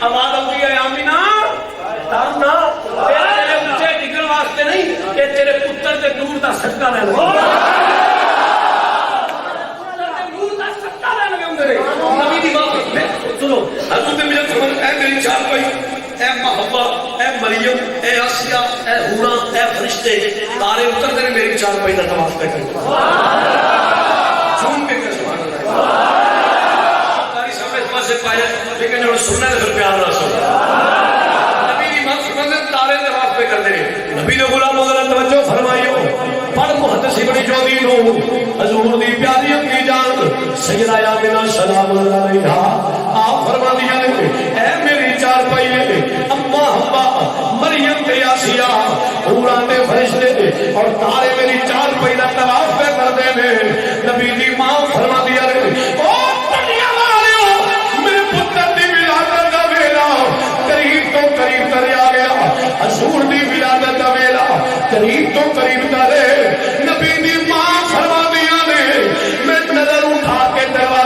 [SPEAKER 2] آواز آتی ہے آمینہ ڈرنا تیرے اونچے ڈگن واسطے نہیں, کہ تیرے پتر کے نور دا صدقہ لے لو, نور دا صدقہ لے لو میرے نبی دی بات سنو. حضرت میرے فرماتے اے میری چار بھائی, اے اماں حوا, اے مریم, اے آسیہ, اے حورا, اے فرشتے, تارے اترتے ہیں میری چار بھائی دا طواف کرتے جھوم کے پایا لیکن جو سننا ہے پھر پیار نہ سن. نبی دی ماں فرماتے تارے طواف پہ کرتے ہیں. نبی نے غلاموں ذرا توجہ فرمائیو پڑھ محدث ابن جوزی نو حضور دی پیاری امی جان سیدہ آمنہ سلام اللہ علیہا آپ فرما دیا نے اے میری چار پائیے اماں حوا, مریم تے آسیہ, حورا تے فرشتے اور تارے میری چار پائی دا طواف پہ کرتے ہیں. نبی دی ماں فرما دیا نے او قریب تر آ گیا. حضور دی ولادت دا ویلا قریب تو قریب تر. نبی دی ماں فرما دیا نے میں نظر اٹھا کے دروازے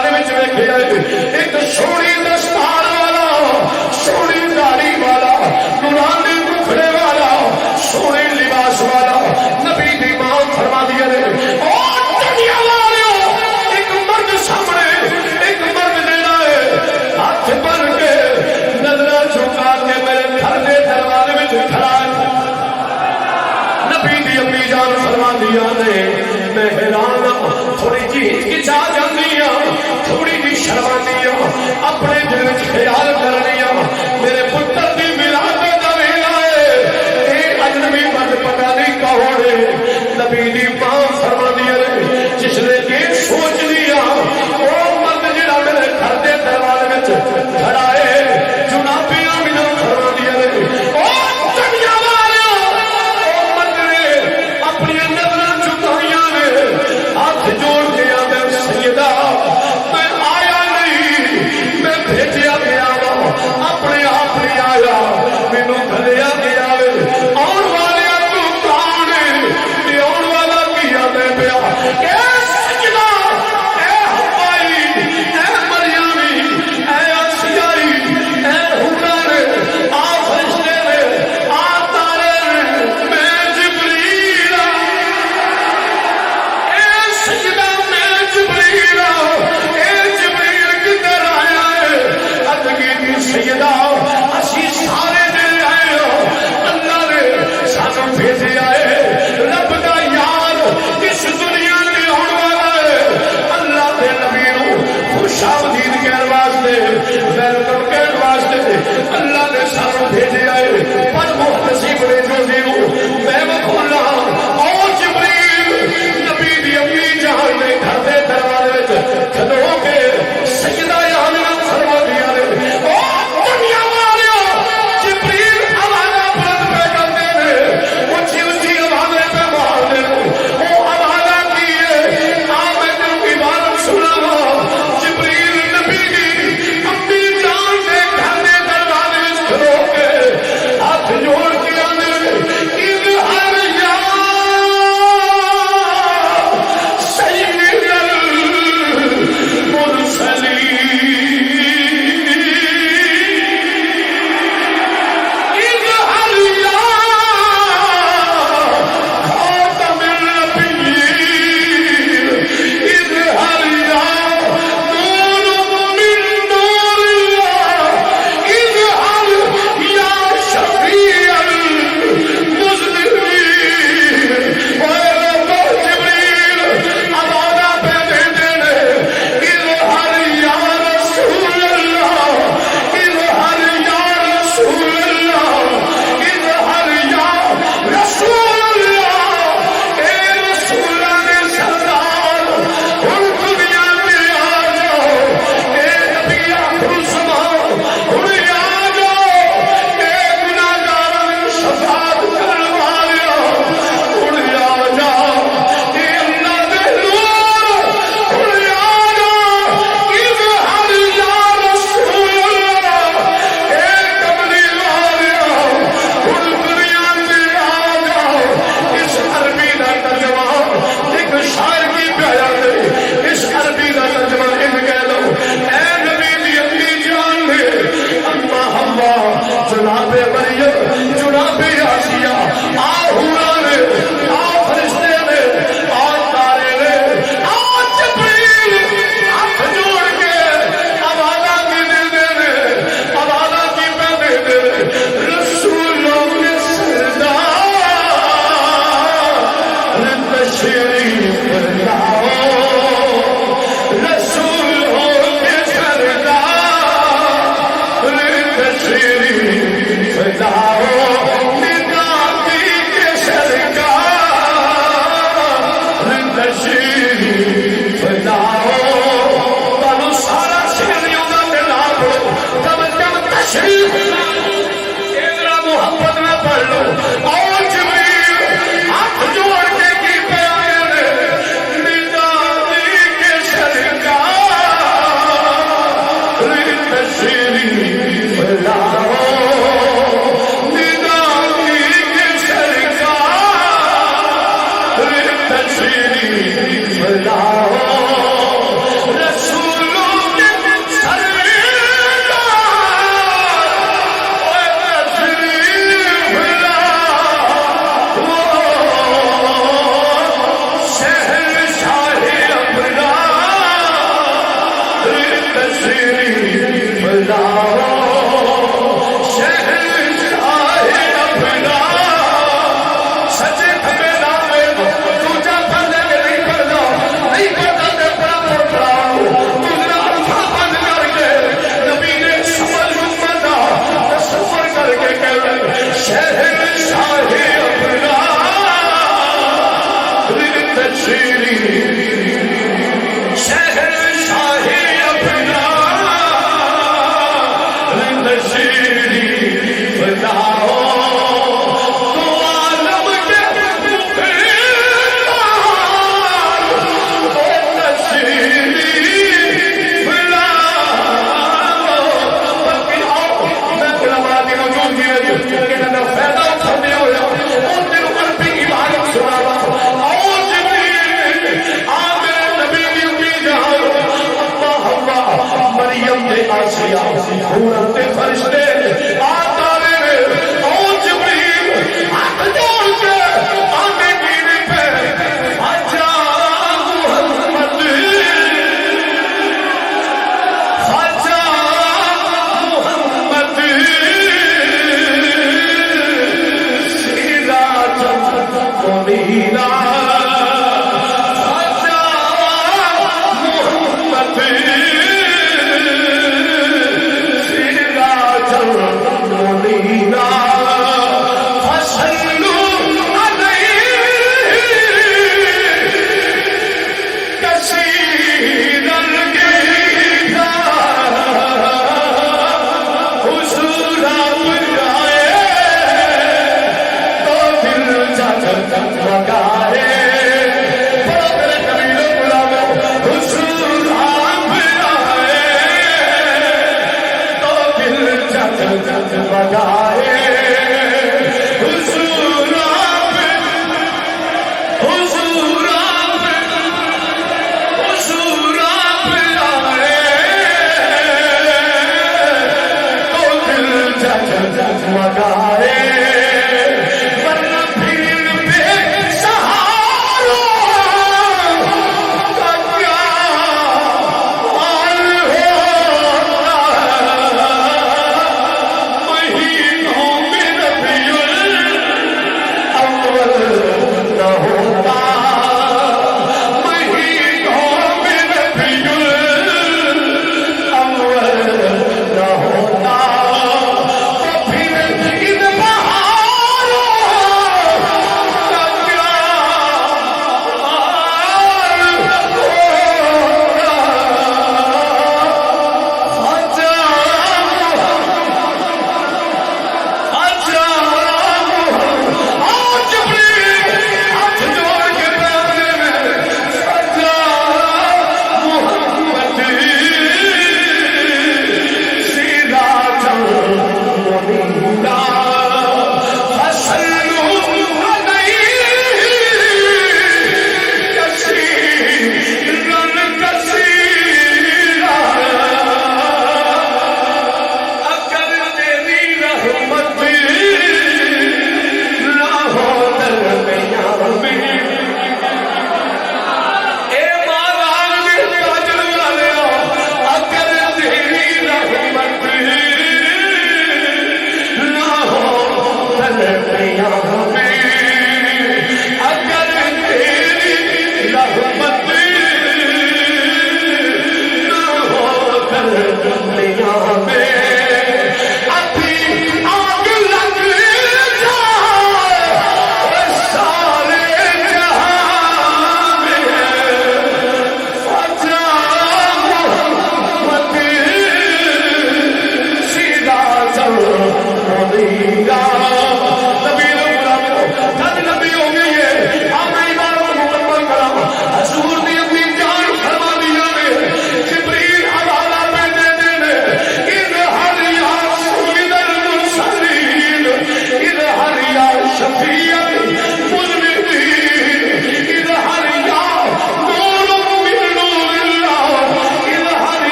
[SPEAKER 3] He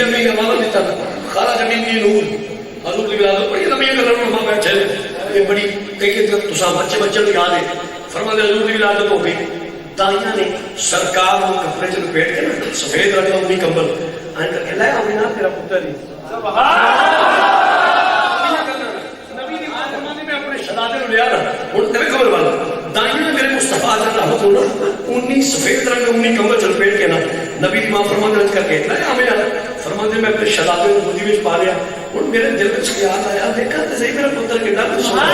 [SPEAKER 2] میرے امی کا مانا دیتا تھا خارج من نور حضور کی ولادت پڑھی نبی اکرم وہاں بیٹھے یہ بڑی کئی تسا بچے بچے کو یاد ہے فرماتے حضور کی ولادت ہو گئی دائیاں نے سرکار کو کپڑے سے لپیٹ کے نا سفید رنگ کا امی کمبل آن کر کے لایا امینا تیرا پتر ہی نبی دی بات فرمانے میں اپنے شہزادے کو لیا نا اور تیرے خبر والا دائیاں نے میرے مصطفیٰ علیہ رحمت اللہ انہی سفید رنگ کا امی کمبل سے لپیٹ کے نا نبی دی ماں فرمانے رنج کر کے لایا امینا فرماتے میں اپنے شہزادے کو گودی میں پا لیا اور میرے دل میں خیال آیا دیکھا تو صحیح میرا پتر کتنا خوش ہوا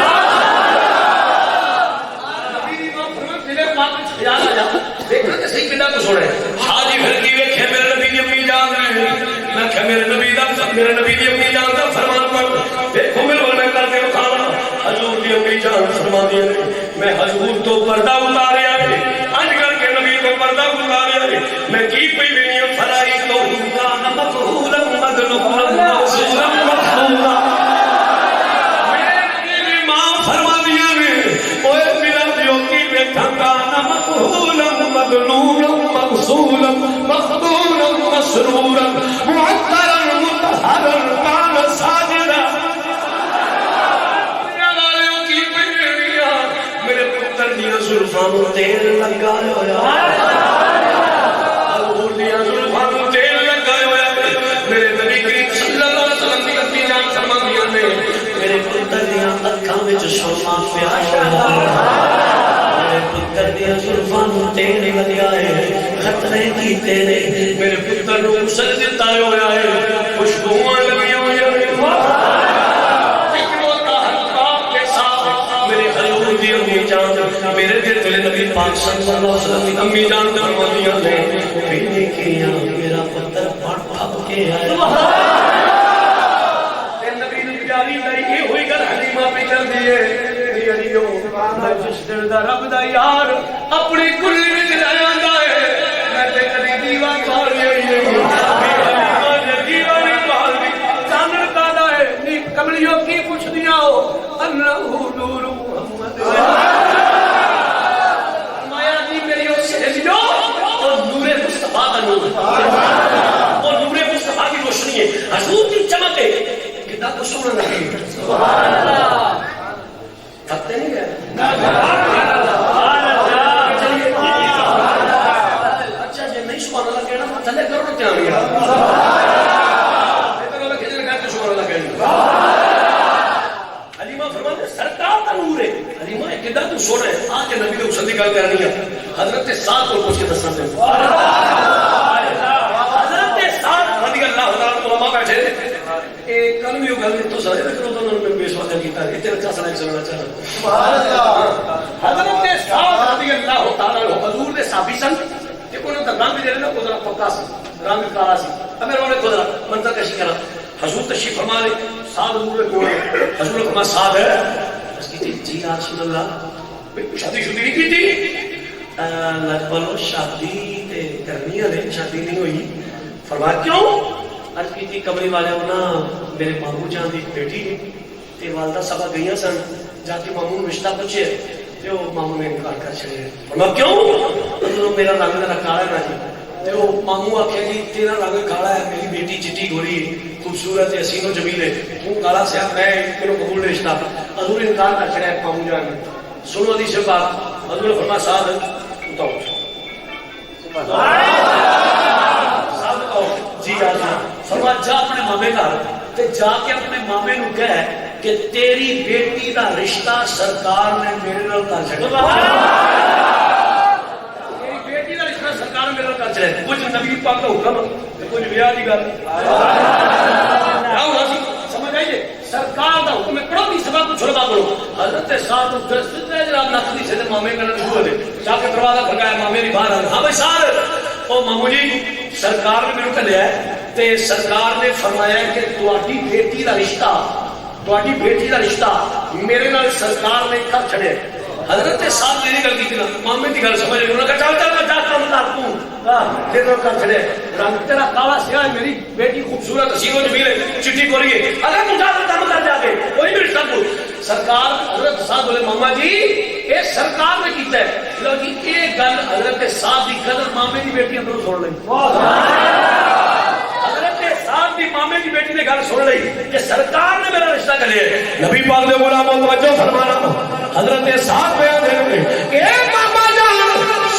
[SPEAKER 2] نبی دی ماں فرماتے میرے پاک خیال آیا دیکھا تو صحیح کتنا خوش ہو رہے شاہ جی پھر کی ویکھے میرے نبی دی امی جان رہے میں کہ میرے نبی دی امی جان دا فرمان پر دیکھو میرے بل میں کر کے اٹھانا حضور دی امی جان فرما دیا میں حضور تو پردہ اتاریا ہے اج کر کے نبی کو پردہ اتاریا ہے میں کی پئی وینی فرائی تو کان مفعولا مدلولا موصولا مفعولا میری ماں فرما دیا ہے اوے میرا دیو کی بیٹھا کان مفعولا مدلولا موصولا مخدولا مسرورا معطرا مطهرا کان ساجدا زلفان تیل لگایا ہویا حضور دیا زلفان تیل لگایا ہویا میرے نبی کریم صلی اللہ علیہ وسلم دی اپنی جان فرماندیاں نے میرے پتر دیا اکھاں وچ سرما پیا ہویا میرے پتر دیا زلفان تیل لگایا ہے خطرے کیتے نے میرے پتر نو غسل دتا ہویا ہے خوشبوواں لگیاں ہوئی میرے دل نبی پاک صلی اللہ علیہ وسلم امی جان فرماندیاں نے پینے کیا میرا پتر پڑھ پھپ کے آیا تے نبی دی پیاری دائی یہ ہوئی گل حلیمہ پہ کر دیے علیو میں جس دل دا رب دا یار اپنی کلی وچ رہندا ہے میں تے کدی دیوا پال لئی حلیمہ دے دیوا نہیں پال دی چاندر کالا ہے نی کملیوں کی پوچھدیاں ہو انہ نور محمد اور نور مصطفیٰ کی روشنی ہے حضور کی چمک ہے کتنا تو سونا نہیں سبحان اللہ تھکتے نہیں گئے اچھا جی نہیں سبحان اللہ کہنا تھلے کرو کیا گیا حلیمہ فرماتے سرکار کا نور ہے حلیمہ کتنا تو سونا ہے آج کے نبی کو سندھی گل کرنی ہے حضرت سات کو پوچھ کے دسنا دیں کل بھی گل تو سارے پیش واقع کیتا ہے اتنا اچھا سنا سننا چاہتا حضرت صاحب رضی اللہ تعالی عنہ حضور دے صحابی سن کہ انہاں دا رنگ جڑا نا ذرا پکا سی رنگ کالا سی امیر نے خدا منظر کشی کرا حضور تشریف فرما لے صاحب حضور کو حضور کو صاحب ہے اس کی جی رسول اللہ شادی شدی نہیں کی تھی لگ بلو شادی تے کرنی ہے شادی نہیں ہوئی فرمایا کیوں عرض کی تھی کمری والے ہونا میرے مامو جان دی بیٹی تے والدہ سبا گئیاں سن جا کے مامو رشتہ پوچھے تے وہ مامو نے انکار کر چھڑے فرمایا کیوں تو میرا رنگ ذرا کالا ہے نا جی تے وہ مامو آکھے جی تیرا رنگ کالا ہے میری بیٹی چٹی گوری خوبصورت ہے حسین و جمیل ہے تو کالا سیاہ میں میرے قبول رشتہ حضور انکار کر چھڑے مامو جان نے سنو حدیث پاک حضور نے فرمایا صاحب بتاؤ جی فرما جا اپنے مامے گھر تے جا کے اپنے مامے نو کہے کہ تیری بیٹی دا رشتہ سرکار نے میرے نال کر چھڑیا تیری بیٹی دا رشتہ سرکار نے میرے نال کر چھڑیا کچھ نبی پاک دا حکم تے کچھ بیاہ دی گل سمجھ آئیے سرکار دا حکم ہے پڑھو نہیں سبا کچھ چھوڑا کرو حضرت صاحب سیدھے جناب نقدی سے مامے کرنے شروع ہوئے جا کے دروازہ کھڑکایا مامے نہیں باہر آ ہاں بھائی صاحب او مامو جی سرکار نے میرے کہا ہے تے سرکار نے فرمایا کہ تواڈی بیٹی دا رشتہ میرے نال سرکار نے کر چھڑیا حضرت صاحب نے گل کی نا مامے دی گل سمجھ انہوں نے کہا چل چل جا کام کر تو پھر وہ کر چھڑیا رنگ تیرا کالا سیاہ ہے میری بیٹی خوبصورت حسین و جمیل ہے چٹی گوری ہے اگر تو جا کام کر جا کے کوئی بھی رشتہ کو سرکار حضرت صاحب بولے ماما جی یہ سرکار نے کیتا ہے لو جی یہ گل حضرت صاحب دی قدر مامے دی بیٹی اندروں چھوڑ لیں حضرت صاحب مامے کی بیٹی نے گل سن لی کہ سرکار نے میرا رشتہ کرے.
[SPEAKER 3] نبی پاک دے غلاموں توجہ فرمانا حضرت ساتھ بیان دے کہ اے ماما جان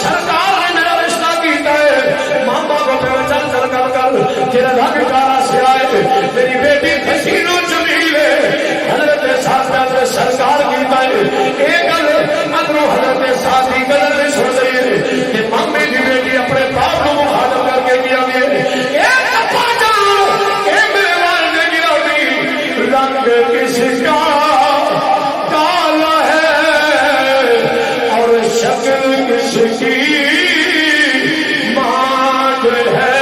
[SPEAKER 3] سرکار نے میرا رشتہ کیتا ہے. ماما کو پھر چل چل کر تیرا لگ کارا سے آئے میری بیٹی حسین و جمیل ہے. حضرت ساتھ بیان سرکار کیتا ہے. ایک گل اندروں حضرت ساتھ کی گل نہیں سن رہی ہے کہ مامے کی بیٹی اپنے باپ کو مخاطب کر کے کیا گیا رنگ کس کا کالا ہے اور شکل کس کی مانگ ہے.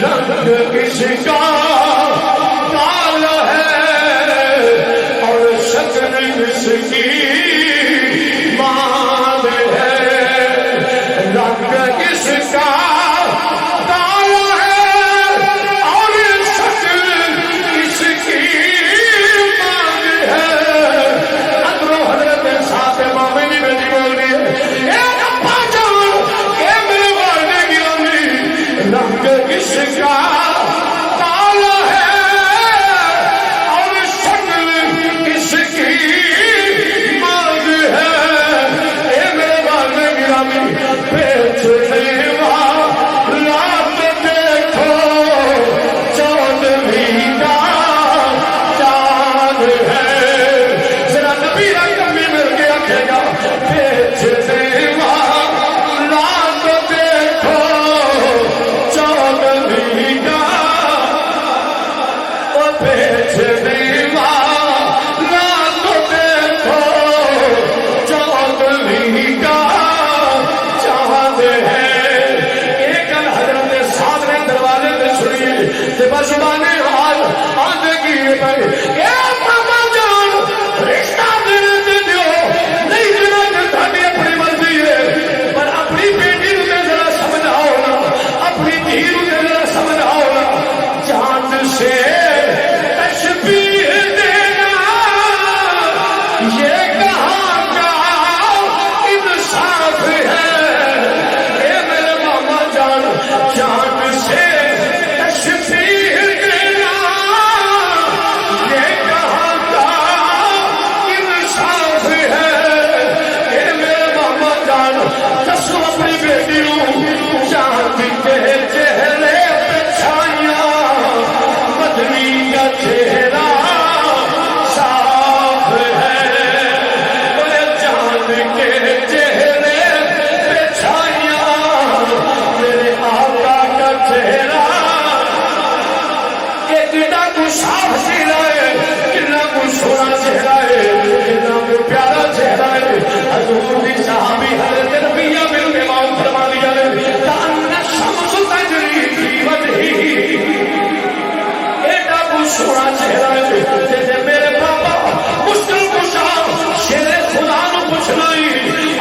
[SPEAKER 3] رنگ کس کا کالا ہے اور شکل کس کی مانگ ہے. رنگ کس کا کس کا کالا ہے اور شکل کس کی مانگ ہے. اے میرے والے گرامی بیچنے والا دیکھو چودھویں کا چاند ہے. ذرا نبی رنگ میں مل کے آکھے گا بیچنے والا دیکھو چودھویں کا بیچنے والا تو دیکھو چودھویں کا چاند ہے. ایک حضرت ساتھ نے دروازے پہ سنی بزبانے حال آدھے کی پہ اے ماما جان رشتہ دینے دیو نہیں دینا کہ تھاڑی اپنی مرضی ہے پر اپنی بیٹی نے ذرا سمجھاؤ نا اپنی دھی نے ذرا سمجھاؤ نا. چاند سے تشبیہ دینا یہ کہاں کا انصاف ہے. اے میرے ماما جان چاند سے تشبیہ دینا یہ کہاں کا انصاف ہے. اے میرے ماما جان دسو اپنی بیٹی نو چاند کے چہرے پہ چھائیاں مدنی کا چہرہ صاف ہے. بولے چاند کے چہرے پہ چھائیاں میرے آقا کا چہرہ. کتنا کو صاف چہرہ ہے کتنا کو سونا چہرہ ہے کتنا کو پیارا چہرہ ہے. حضور کی صحابی حضرت ربیہ بن امام فرما دیا ہے تان شمس تجری فی وجہی. ایڈا کو سونا چہرہ ہے جیسے میرے پاپا مشکل کشا شیر خدا نو پوچھنا ہی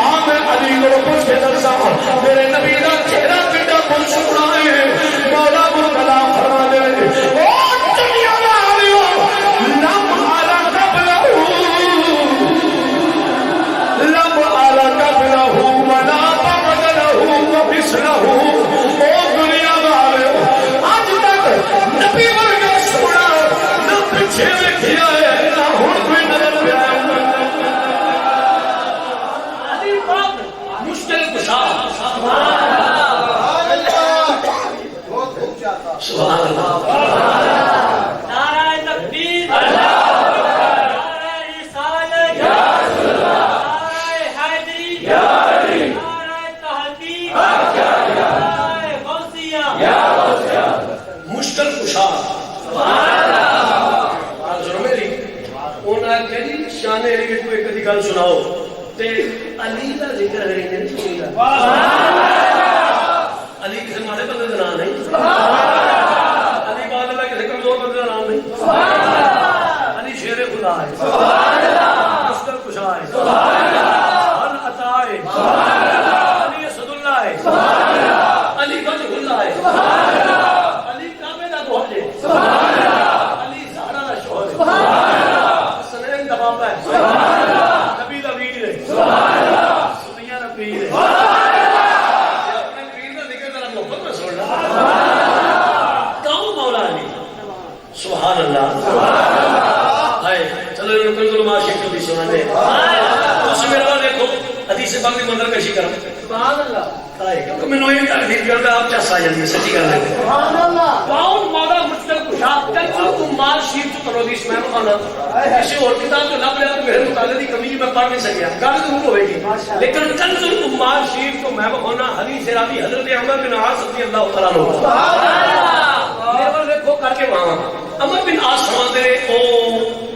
[SPEAKER 3] آم علی کو پوچھ کے درسا میرے نبی کا چہرہ کتنا کو سونا ہے. مولا مرتضی فرما دے او دنیا والیو لم علی قبلہ لم علی قبلہ ولا بعدہ ومثلہ. او دنیا والیو آج تک نبی ورگا سونا نہ پیچھے ویکھیا ہے نہ ہن کوئی نظر پہ آیا.
[SPEAKER 2] مشکل کشا سبحان اللہ.
[SPEAKER 4] نعرہ تکبیر نعرہ رسالت نعرہ حیدری نعرہ تحقیق نعرہ غوثیہ.
[SPEAKER 2] مشکل کشا سنو میری انہاں کہی شان علی کو ایک دی گل سناؤ تے علی دا ذکر علی نے نہیں سنیا. علی کسی ماڑے بندے دا نام نہیں. علی بعد اللہ کسی کمزور بندے دا نام نہیں. علی شیر خدا ہے. مشکل کشا ہے. ہر عطا ہے. علی اسد اللہ ہے. علی غنی اللہ ہے. علی کعبے دا گوہر ہے. علی زہرا دا شوہر ہے. سنین دا باپ ہے. نبی دا ویر ہے. سنیا دا پیر ہے. اپنے پیر دا ذکر ذرا محبت میں سن لو. کون مولا علی نے کنز المال شریف دی سنا دے اس میرے وال دیکھو حدیث پاک دی منظر کشی کرو
[SPEAKER 4] سبحان اللہ
[SPEAKER 2] کیونکہ میں نویں تحریر کرتا آپ چاہ سا جاندی سچی کر رہے
[SPEAKER 4] سبحان اللہ
[SPEAKER 2] باؤن مادہ مجتر کشاب کنز المال شریف تو کرو دیس میں مخانا کسی اور کتاب جو لب لیا تو میرے مطالعہ دی کمی میں پڑھ نہیں سکیا گاڑی ضرور ہوئے گی لیکن کنز المال شریف تو میں مخانا حدیث راوی حضرت عمر بن عاص رضی اللہ تعالیٰ عنہ
[SPEAKER 4] سبحان اللہ
[SPEAKER 2] میرے وال دیکھو کر کے وہاں عمر بن عاص فرماتے ہیں او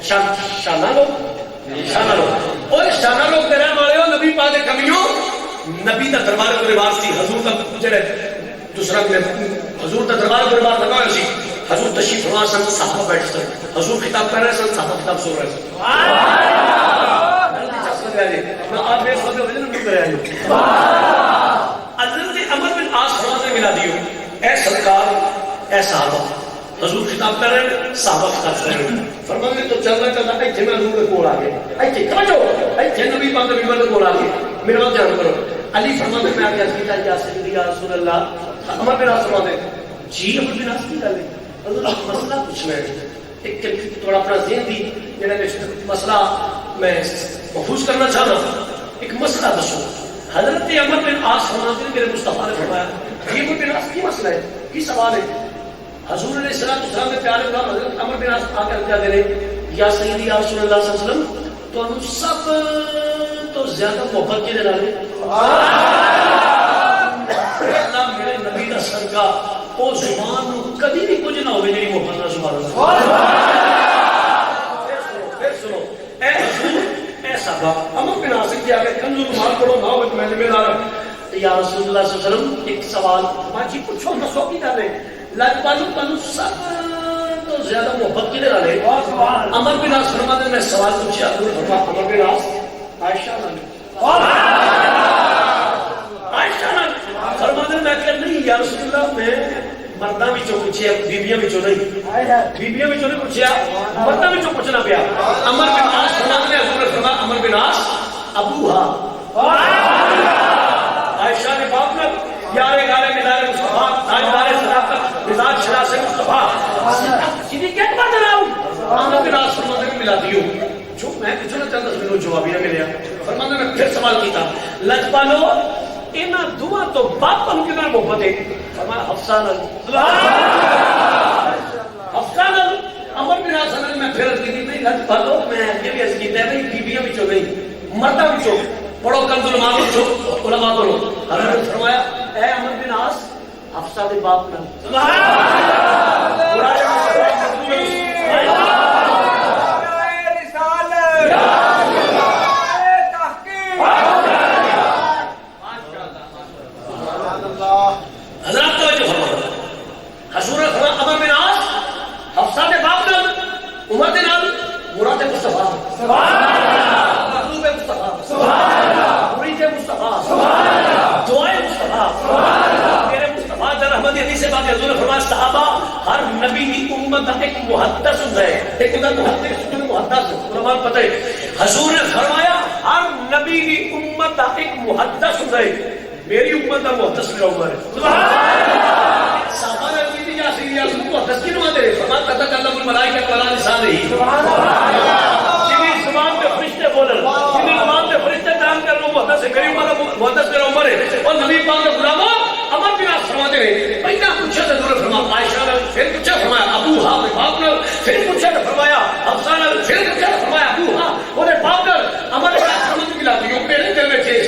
[SPEAKER 2] شانہ لوگ اور شانہ لوگ دے رہے والے ہو نبی پاک دے کمیوں نبی دا دربار کو رواز تھی حضور دا جڑے دوسرا حضور دا دربار کو رواز لگا ہوئی سی حضور تشریف فرما سن صحابہ بیٹھ سن حضور خطاب کر رہے سن صحابہ خطاب سن رہے سن میں آپ میرے ساتھ وجہ نہیں کر رہے ہیں حضرت عمر بن عاص فرما سے ملا دیو اے سرکار اے صحابہ حضور خطاب کر رہے ہیں صحابہ خطاب کر رہے ہیں فرماتے تو چل رہا چلتا ایتھے میں حضور کے کول آ گئے ایتھے توجہ ایتھے نبی پاک کے ممبر کے کول آ گئے میرے وقت جان کرو علی فرماتے میں آ کے عرض کیتا یا سیدی یا رسول اللہ عمر بن عاص فرماتے جی عمر بن عاص کی گل ہے حضور مسئلہ پوچھنا ہے ایک تھوڑا اپنا ذہن دی جڑا مسئلہ میں محفوظ کرنا چاہتا ہوں ایک مسئلہ دسو حضرت عمر بن عاص فرماتے ہیں میرے مصطفیٰ نے فرمایا یہ عمر بن عاص کی مسئلہ ہے کی سوال ہے حضور علیہ السلام نے پیارے غلام حضرت عمر بن عاص آ کر کیا دے رہے یا سیدی یا رسول اللہ صلی اللہ علیہ وسلم تو ہم سب تو زیادہ محبت کے لے اللہ میرے نبی کا صدقہ او زبان کبھی بھی کچھ نہ ہوئے جی محبت نہ زبان پھر سنو اے حضور اے صحابہ عمر بن عاص کی آگے کنز المال پڑھو نہ ہو میں ذمہ دار یا رسول اللہ صلی اللہ علیہ وسلم ایک سوال باجی پوچھو نہ سو کی کر رہے لگ پانو سب تو زیادہ محبت کے لے رہے عمر بن عاص فرماتے ہیں میں سوال پوچھا عمر بن عاص عائشہ فرماتے ہیں میں کہ نہیں یا رسول اللہ میں مردہ بھی چو پوچھیا بیبیاں بھی چو نہیں بیبیاں بھی چو نہیں پوچھیا مردہ بھی چو پوچھنا پیا عمر بن عاص فرماتے ہیں حضور فرمایا عمر بن عاص ابوہا عائشہ نے باپ نے یارے گارے مدارے مصطفیٰ تاجدارے صداقت مزاج شناس مصطفیٰ سیدھی کیا بات ہے راؤں عمر بن عاص فرماتے ہیں ملا دیو جو میں پوچھنا چاہتا ہوں میرے جوابی نہ ملیا فرماتے ہیں میں پھر سوال کیتا لج پالو اینا دعا تو باپ ہم کتنا محبت ہے فرمایا افسان عمر بن عاص نے میں پھر عرض کی نہیں لج پالو میں یہ بھی عرض کیتا ہے بیبیاں بھی چو نہیں مردہ بھی چو پڑھو کنز المال چھو علماء کو لو حضرت نے فرمایا اے عمر بن عاص حفصہ دے باپ نہ حضرت توجہ فرمایا حضور عمر بن عاص حفصہ دے باپ نہ عمر دے نال مراد مصطفیٰ سبحان اللہ مطلوب مصطفیٰ سبحان اللہ مرید مصطفیٰ سبحان اللہ دعائے مصطفیٰ سبحان اللہ میرے مصطفیٰ در احمد حدیث پاک حضور نے فرمایا صحابہ ہر نبی کی امت کا ایک محدث ہوتا ہے ایک ہوتا ہے محدث علماء پتہ ہے حضور نے فرمایا ہر نبی کی امت کا ایک محدث ہوتا ہے میری امت کا محدث میرا عمر ہے سبحان اللہ صحابہ نے کہی یا سیدی یا رسول محدث کی نماز ہے فرمایا تتکلم الملائکہ کلام لسان ہی سبحان اللہ جنہیں زبان پہ فرشتے بولن جنہیں زبان پہ فرشتے بیان کر لو محدث ہے میری امت محدث میرا عمر ہے اور نبی پاک کا غلام عمر بن عاص فرماتے ہیں پہلا پوچھا تو حضور فرمایا عائشہ نے پھر پوچھا فرمایا ابوہا اپنے باپ نے پھر پوچھا تو فرمایا حفصہ نے پھر پوچھا تو فرمایا ابوہا اور باپ نے عمر بن عاص سمجھ ملا دیو میرے دل میں چیز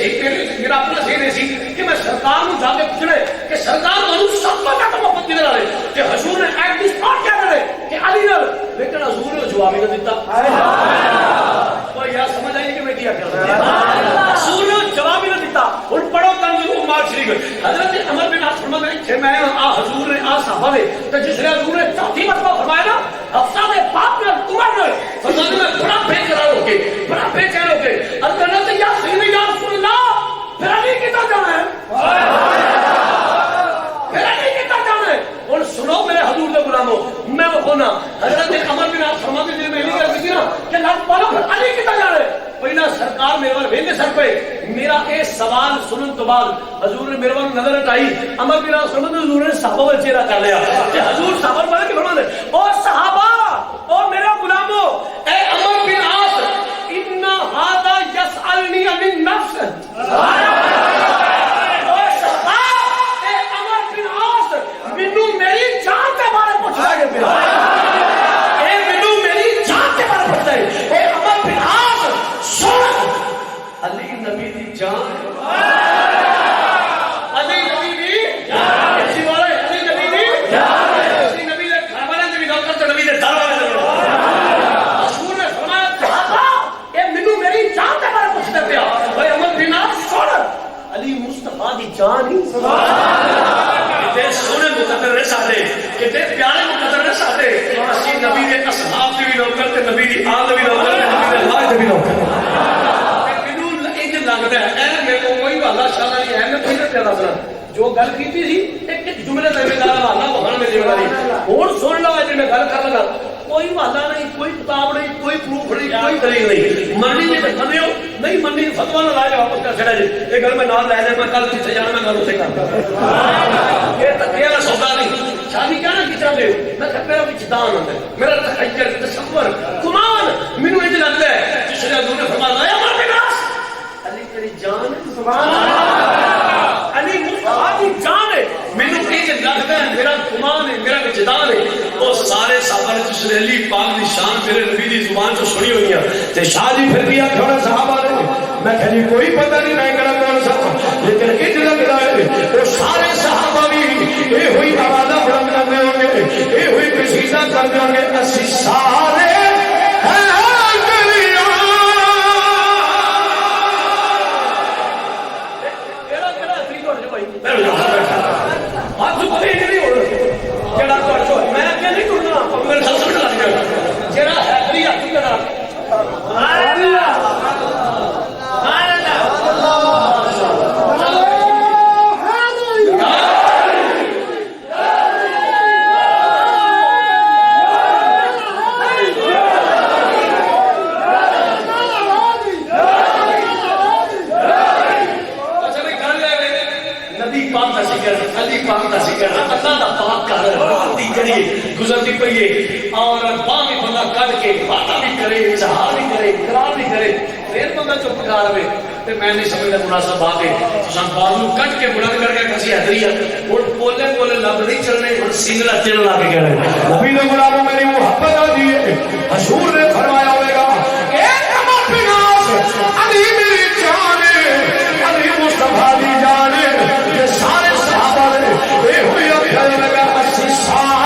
[SPEAKER 2] میرا اپنا سین سی کہ میں سرکار کو جا کے پوچھنے کہ سرکار منو سب کو زیادہ محبت کی رہے کہ حضور نے ایٹ دی اسپاٹ کیا کرے کہ علی نے لیکن حضور نے جواب نہ دیتا اور یا سمجھ آئی کہ میں کیا حضور نے جواب نہ دیتا اور پڑھو کنز المال شریف حضرت عمر بن عاص فرماتے ہیں کہ میں حضور نے صحابہ نے تو جس نے حضور نے چوتھی مرتبہ فرمایا نا حفصہ نے باپ نے عمر نے فرماتے ہیں بڑا بے قرار ہو کے بڑا بے چین ہو کے اللہ نے یا سیدی یا رسول اللہ پھر علی کتا جانا ہے پھر علی کتا جانا ہے اور سنو میرے حضور دے غلاموں میں وہ ہونا حضرت عمر بن عاص فرماتے ہیں میں نہیں کہتی نا کہ لگ پالو پھر علی کتا جانا ہے پہلا سرکار میرے وال ویندے سر پہ میرا اے سوال سنن تو بعد حضور نے میرے وال نظر ہٹائی عمر بن عاص فرماتے ہیں حضور نے صحابہ کا چہرہ کر لیا کہ حضور صحابہ والے کے فرماتے او صحابہ او میرے غلاموں اے پہ دسنا جو گل کی تھی ایک ایک جملے کا میرا حوالہ بہن میں دینا نہیں ہوں سن لو جی میں گل کر لگا کوئی حوالہ نہیں کوئی کتاب نہیں کوئی پروف نہیں کوئی دلیل نہیں مننی جی منو نہیں مننی فتوا نہ لا کے واپس کر چڑھا جی یہ گل میں نہ لے جائے میں کل جتنے جانا میں گل اتنے کرتا یہ تکیہ کا سودا نہیں شادی کیا نا کی چاہتے ہو میں کہ میرا وجدان ہے میرا تخیل تصور گمان مینوں یہ لگتا ہے جس نے حضور نے فرمایا یا مر بناس علی تیری جان ہے سبحان اللہ علی مصطفیٰ کی جان ہے مینوں یہ لگتا ہے میرا گمان ہے میرا وجدان ہے وہ سارے صحابہ نے جس نے علی پاک کی شان میرے نبی دی زبان سے سنی ہوئی ہیں تے شاہ جی پھر بھی تھوڑا صحابہ نے میں کہ جی کوئی پتہ نہیں میں کہنا کون سا لیکن یہ لگتا ہے وہ سارے صحابہ بھی یہ ہوئی آوازہ بلند کرتے ہوں گے یہ ہوئی قصیدہ کرتے ہوں گے اسی سارے گزرتی پئی ہے اور باہ بھی بندہ کٹ کے باتاں بھی کرے اظہار بھی کرے اقرار بھی کرے پھر بندہ چپ کھا رہے تے میں نہیں سمجھدا مناسب بات ہے تساں بازو کٹ کے بلند کر کے کسی حیدری ہن بولے بولے لب نہیں چلنے ہن سنگلا چلن لگ گئے نبی دے غلاموں میری محبت آ دی ہے حضور نے فرمایا ہوے گا اے امر بناس علی میری جان ہے علی مصطفیٰ دی جان ہے یہ سارے صحابہ نے اے ہوئی کہنے لگا اسی سارے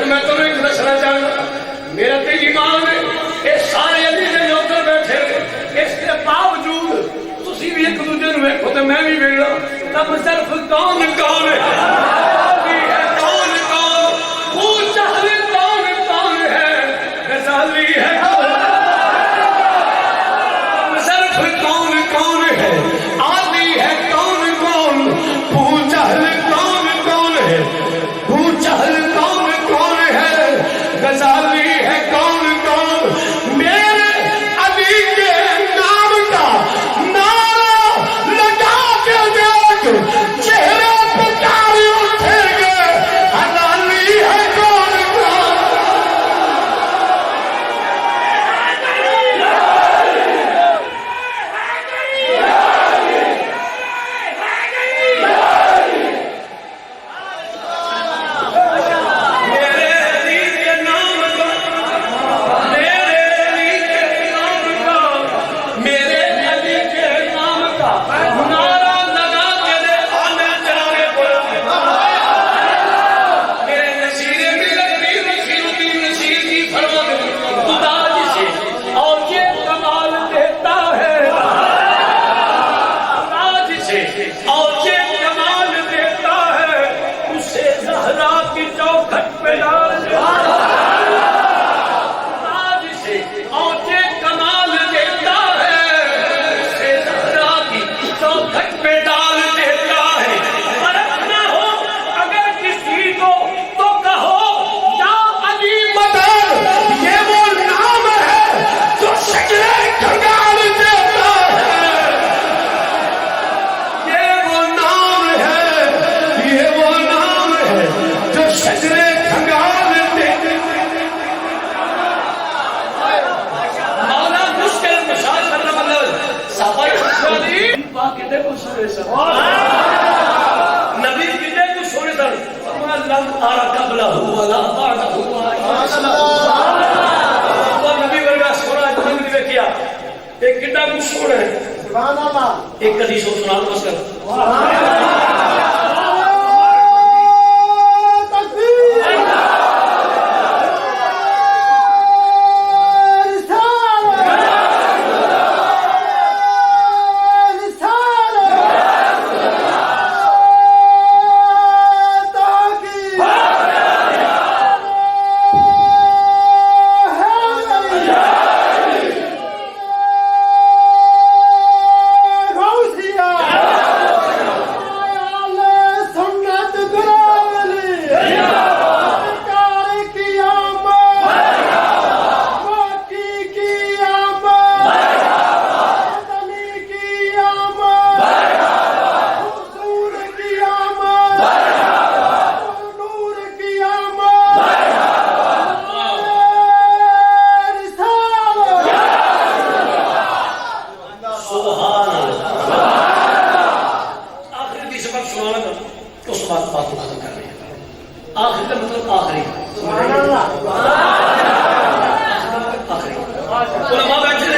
[SPEAKER 2] میں تمہیں ایک دسنا چاہتا میرا تے ایمان ہے یہ سارے علی دے نوکر بیٹھے اس کے باوجود تسی بھی ایک دوسرے نوں ویکھو تے میں بھی ویکھدا تب صرف کون کون ہے کون کون وہ چاہے کون کون ہے غزالی ہے صرف کون کون ہے عالی ہے کون کون پوچھا کون کون ہے پوچھا کون کون ہے غزالی ہے کون کون میرے علی کے نام کا نعرہ لگا کے دیکھ چہرے پہ کاری اٹھیں گے حلالی ہے کون کون میرے علی کے نام کا میرے علی کے نام کا میرے علی کے نام کا نعرہ لگا کے دے آنے چارے پر میرے نصیر ملت پیر نصیر الدین نصیر کی فرما خدا جسے اور یہ کمال دیتا ہے خدا جسے اور یہ کمال دیتا ہے اسے زہرا کی چوکھٹ پہ ڈال دیتا خدا جسے اور یہ کمال دیتا ہے اسے زہرا کی چوکھٹ پہ ڈال دیتا ہے فرق نہ ہو اگر کسی کو تو کہو یا علی مدد یہ وہ نام ہے جو شجرے کھنگال دیتا ہے یہ وہ نام ہے یہ وہ نام ہے جو شجرے کھنگال دیتا مولا مشکل مشاہد کرنا مطلب صحابہ علی پاک کہتے کو سنے سن نبی کہتے کو سنے سن فرمایا لم ارا قبلہ ولا بعدہ اور نبی ورگا سونا جو نے دیکھیا ایک کتنا کو سونا ہے
[SPEAKER 4] سبحان اللہ
[SPEAKER 2] ایک حدیث سنا دو بس کر علماء بیٹھے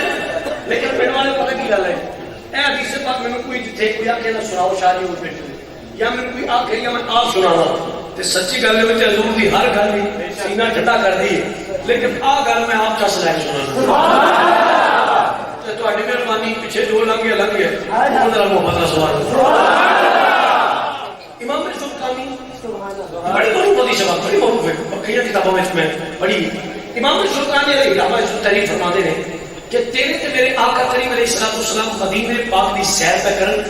[SPEAKER 2] لیکن میرے والے پتہ کی گل ہے اے حدیث پاک میں کوئی جتھے کوئی آکھے نہ سناؤ شاعری ہو بیٹھے یا میں کوئی آکھے یا میں آپ سناواں تے سچی گل ہے حضور دی ہر گل ہی سینہ ٹھنڈا کر دی لیکن آ گل میں آپ چس لے سنانا سبحان اللہ تے تہاڈی مہربانی پیچھے جو لنگ گیا اندر محمد سبحان اللہ امام الشوکانی بڑی معروف حدیث ہے بڑی معروف ہے بقیہ کتابوں میں پڑھی امام الشوکانی علیہ رحمۃ تعریف فرماتے ہیں کہ تیرے تے میرے آقا کریم علیہ الصلوۃ والسلام مدینے پاک دی سیر پہ کرن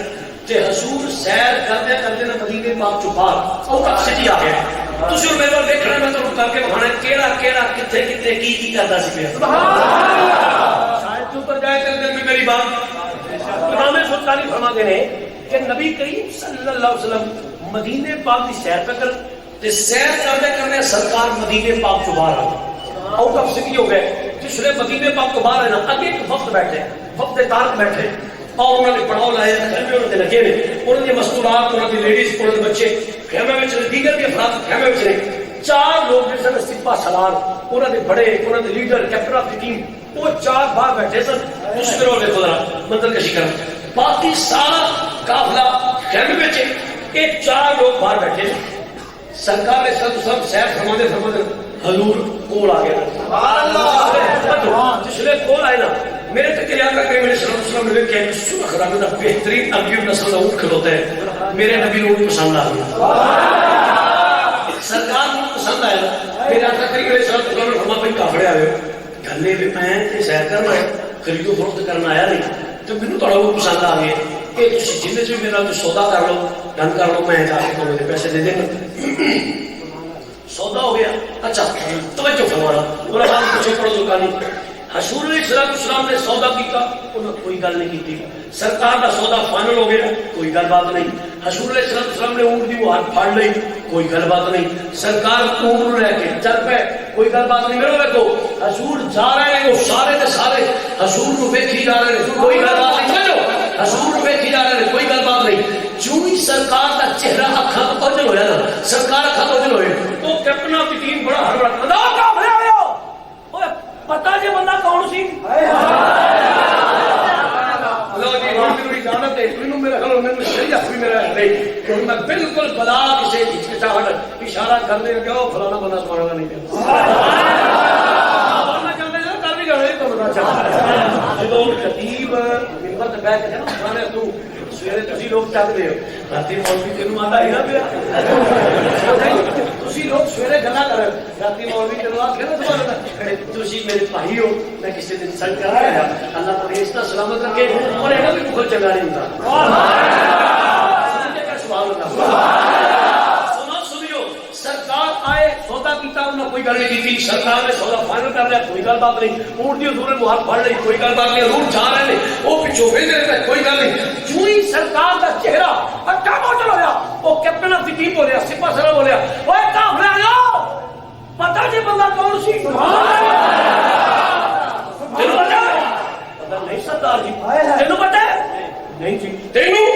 [SPEAKER 2] تے حضور سیر کرتے کرتے نہ مدینے پاک چ باہر او کب سٹی آ گیا تسی میرے ول دیکھنا میں تو کر کے بہانا کیڑا کیڑا کتے کتے کی کردا سی پیا سبحان اللہ شاید تو پر جائے تے دل میں میری بات امام الشوکانی فرماتے ہیں کہ نبی کریم صلی اللہ علیہ وسلم مدینے پاک دی سیر پہ کرن تے سیر کرتے کرتے سرکار مدینے پاک چ باہر آ او کب سٹی ہو گئے جس نے مدینے پاک کو باہر ہے نا اگے ایک وفد بیٹھے وفد تارک بیٹھے اور انہوں نے پڑھاؤ لائے خیمے انہوں نے لگے نے انہوں نے مستورات انہوں نے لیڈیز انہوں نے بچے خیمے میں چلے دیگر بھی افراد خیمے میں چلے چار لوگ جیسے نے سپاہ سالار انہوں نے بڑے انہوں نے leader captain of the team وہ چار باہر بیٹھے سن اس میں انہوں نے خدا منزل کشی کرنا باقی سارا قافلہ خیمے میں چلے ایک چار لوگ باہر بیٹھے سرکار نے سب سیر فرماتے فرماتے حضور کول آ گیا جس لیے کول آئے نا میرے تک آقا کریم علیہ السلام نے کہ سرخ رنگ کا بہترین ابیض نسل کا اونٹ کھلوتا ہے میرے نبی کو پسند آ گیا سرکار کو پسند آیا میرے آقا کریم علیہ السلام نے فرمایا بھائی کافڑے آئے گلے بھی میں سیر کرنا ہے خرید و فروخت کرنا آیا نہیں تو مینوں تھوڑا وہ پسند آ گیا کہ تسی جن چ میرا سودا کر لو ڈن کر لو میں جا کے تمہیں پیسے دے دیں گا سودا ہو گیا اچھا توجہ فرمانا اور بعد پیچھے پڑھو زکانی حضور علیہ السلام نے سودا کیتا انہوں نے کوئی گل نہیں کی سرکار کا سودا فائنل ہو گیا کوئی گل بات نہیں حضور علیہ السلام نے اونٹ دی وہ ہاتھ پھاڑ لئی کوئی گل بات نہیں سرکار اونٹ لے کے چل پے کوئی گل بات نہیں میرے دیکھو حضور جا رہے ہیں وہ سارے کے سارے حضور کو ویکھی جا رہے ہیں کوئی گل بات نہیں سمجھو حضور کو ویکھی جا رہے ہیں کوئی گل بات نہیں جو ہی سرکار کا چہرہ اکھاں تو اوجل ہویا نا سرکار اکھاں تو اوجل ہوئے تو کیپٹن آف دی ٹیم بڑا ہڑبڑا کردا کا بھرا ہویا اوے پتہ جے بندہ کون سی لو جی میری جانت ہے اینو میرا گل میں شریعت بھی میرا نہیں کہ میں بالکل بلا کسی ہچکچاہٹ اشارہ کر دے کہ او فلانا بندہ سبحان اللہ نہیں میں چاہتا ہوں کر بھی گئے تو بتا چاہتا جدوں خطیب منبر تے بیٹھ کے نا سامنے تو سویرے تسی لوگ چاہتے ہو راتی مولوی تینوں آندا ہی نہ پیا تسی لوگ سویرے گلا کر راتی مولوی تینوں آ کے نا تسی میرے بھائی ہو میں کسی دن سنگ کر رہا اللہ تعالی اس کا سلامت رکھے اور اینا بھی بہت چنگا نہیں ہوتا سبحان اللہ سرکار آئے سودا کیتا انہوں نے کوئی گل نہیں کی سرکار نے سودا فائنل کر لیا کوئی گل بات نہیں اونٹ دی حضور نے ہاتھ پھاڑ لئی کوئی گل بات نہیں حضور جا رہے ہیں وہ پیچھے ویندے رہتے کوئی گل نہیں جو ہی سرکار کا چہرہ اٹا موجل ہویا وہ کیپٹن آف دی ٹیم بولیا سپاہ سالار بولیا اوے کافر آیا پتہ جی بندہ کون سی تینوں پتہ پتہ نہیں سردار جی تینوں پتہ نہیں جی تینوں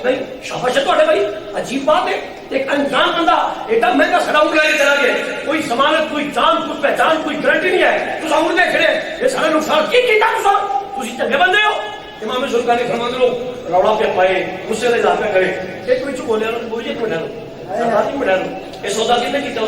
[SPEAKER 2] نہیں شاباش ہے تواڈے بھائی عجیب بات ہے ایک انجان بندہ ایڈا مہنگا سراؤنڈ لے کے چلا گیا کوئی ضمانت کوئی جان کوئی پہچان کوئی گارنٹی نہیں ہے تو سامنے کھڑے یہ سارا نقصان کی کیتا تسی چنگے بندے ہو امام شرکانی فرماتے لوگ روڑا پہ پائے غصے دے اضافہ کرے ایک کوئی چ بولیا نا بوجھے کوئی نہ سرکاری میں ڈالو یہ سودا کنے کیتا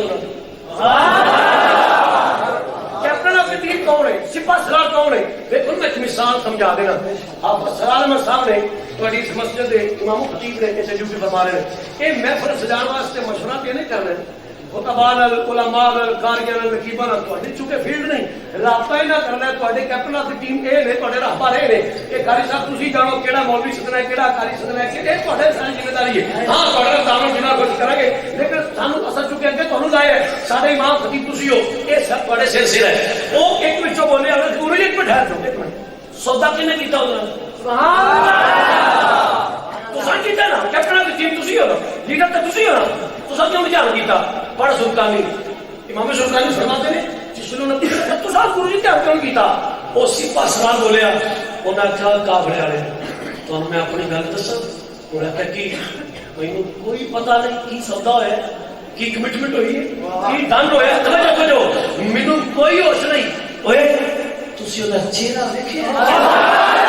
[SPEAKER 2] کیپٹن آف دی ٹیم کون ہے سپاہ سالار کون ہے دیکھو میں ایک مثال سمجھا دینا آپ سلال احمد صاحب نے تھوڑی اس مسجد دے امام خطیب نے کیسے ڈیوٹی فرما رہے ہیں یہ محفل سجان واسطے مشورہ تے نہیں کر رہے خطبان علماء کارگر نقیبان تواڈی چونکہ فیلڈ نہیں رابطہ ہی نہ کرنا ہے تواڈے کیپٹن آف دی ٹیم اے نے تواڈے راہبر اے نے کہ قاری صاحب تسی جانو کیڑا مولوی سدنا ہے کیڑا قاری سدنا ہے کہ تواڈے ساری ذمہ داری ہے ہاں تواڈے دامن جنا کچھ کریں گے لیکن سانو اصل چونکہ اگے تانوں لائے ہے سارے امام خطیب تسی ہو یہ سب تواڈے سر سر ہے وہ ایک وچوں بولے اگر پورے ایک ٹھہر جاؤ ایک منٹ سودا کنے کیتا ہونا سبحان اللہ تو سان کیتا نا کیپٹن آف دی ٹیم تسی ہو نا لیڈر تے تسی ہو نا تو سب کیوں نہیں کیتا پڑھ سلطانی امام سلطانی فرماتے ہیں جس نے پوچھا تو سال گرو جی کیا کیوں کیتا وہ سپاہ سالار بولیا انہاں کہا کافر والے تو میں اپنی گل دساں انہاں کہا کہ مینوں کوئی پتہ نہیں کی سودا ہویا کی کمٹمنٹ ہوئی ہے کی دن ہویا توجہ کرو مینوں کوئی ہوش نہیں اوئے تسی انہاں چہرہ دیکھیا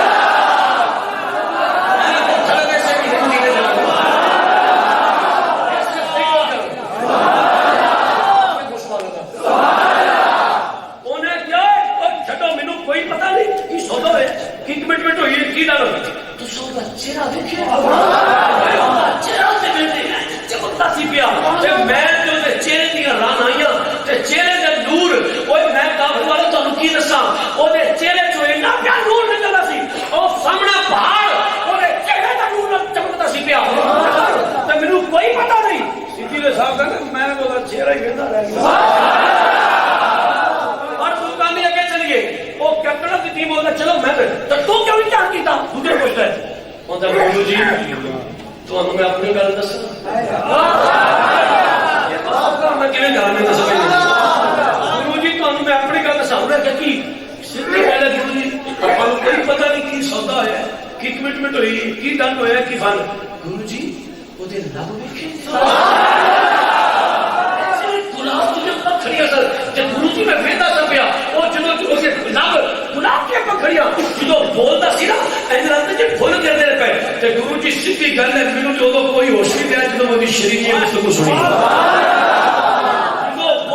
[SPEAKER 2] چلو میں تو کیوں نہیں چاہ کیتا دوسرے پوچھتا ہے گرو جی تو میں اپنی گل دس میں کیوں جانے دس گرو جی تو میں اپنی گل دسا کہ سیدھی گل ہے گرو جی آپ کوئی پتہ نہیں کی سودا ہے کی کمٹمنٹ ہوئی کی ڈن ہوا کی فن گرو جی وہ لب ویکھے گلاب تجھے پکھڑیاں سر جب گرو جی میں ویدا سا پیا وہ جدو لب گلاب کی پکھڑیاں جدو بولتا سی نا ایسے جی فل کرتے رہے پے گرو جی سیدھی گل ہے میرے جو کوئی ہوش نہیں پیا جدو وہ شریعت گفتگو سنی جدو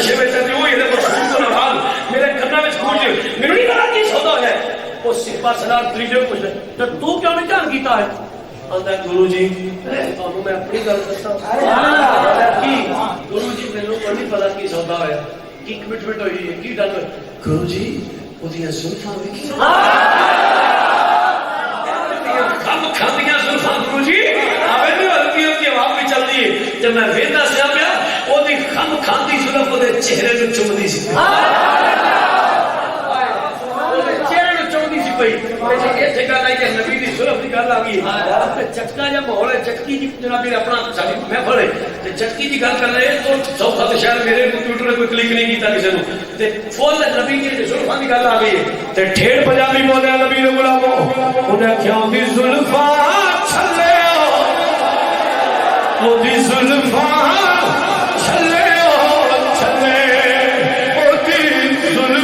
[SPEAKER 2] نشے میں چلتے ہوئے یہ رسول کو نال میرے کنا میں کچھ میرے نہیں پتا کی سودا ہے وہ سپاہ سالار تریجے کو پوچھتا تو تو کیوں نہیں جان کیتا ہے آندا گرو جی تانوں میں اپنی گل دساں کی گرو جی مینوں کوئی نہیں پتا کی سودا ہے کی کمٹمنٹ ہوئی ہے کی ڈال گرو جی اودیاں زلفاں ویکھی کم کھاندیاں زلفاں گرو جی آویں نہیں ہلکی ہلکی ہوا بھی چلدی ہے تے میں ویندا سیا پیا اودی کم کھاندی زلف اودے چہرے نوں چومدی سی اس جگہ لائی کہ نبی دی سلف کی گل آ گئی چٹکا جب ماحول ہے چٹکی جی جناب اپنا ساری محفل ہے چٹکی کی گل کر رہے ہیں تو چوتھا تو شاید میرے کمپیوٹر نے کوئی کلک نہیں کیتا کسی نے فل نبی دی زلفاں کی گل آ گئی ہے تے ٹھیڑ پنجابی بولیا نبی دے غلامو انہیں کیوں دی زلفاں چھلے او دی زلفاں چھلے چھلے او دی زلفاں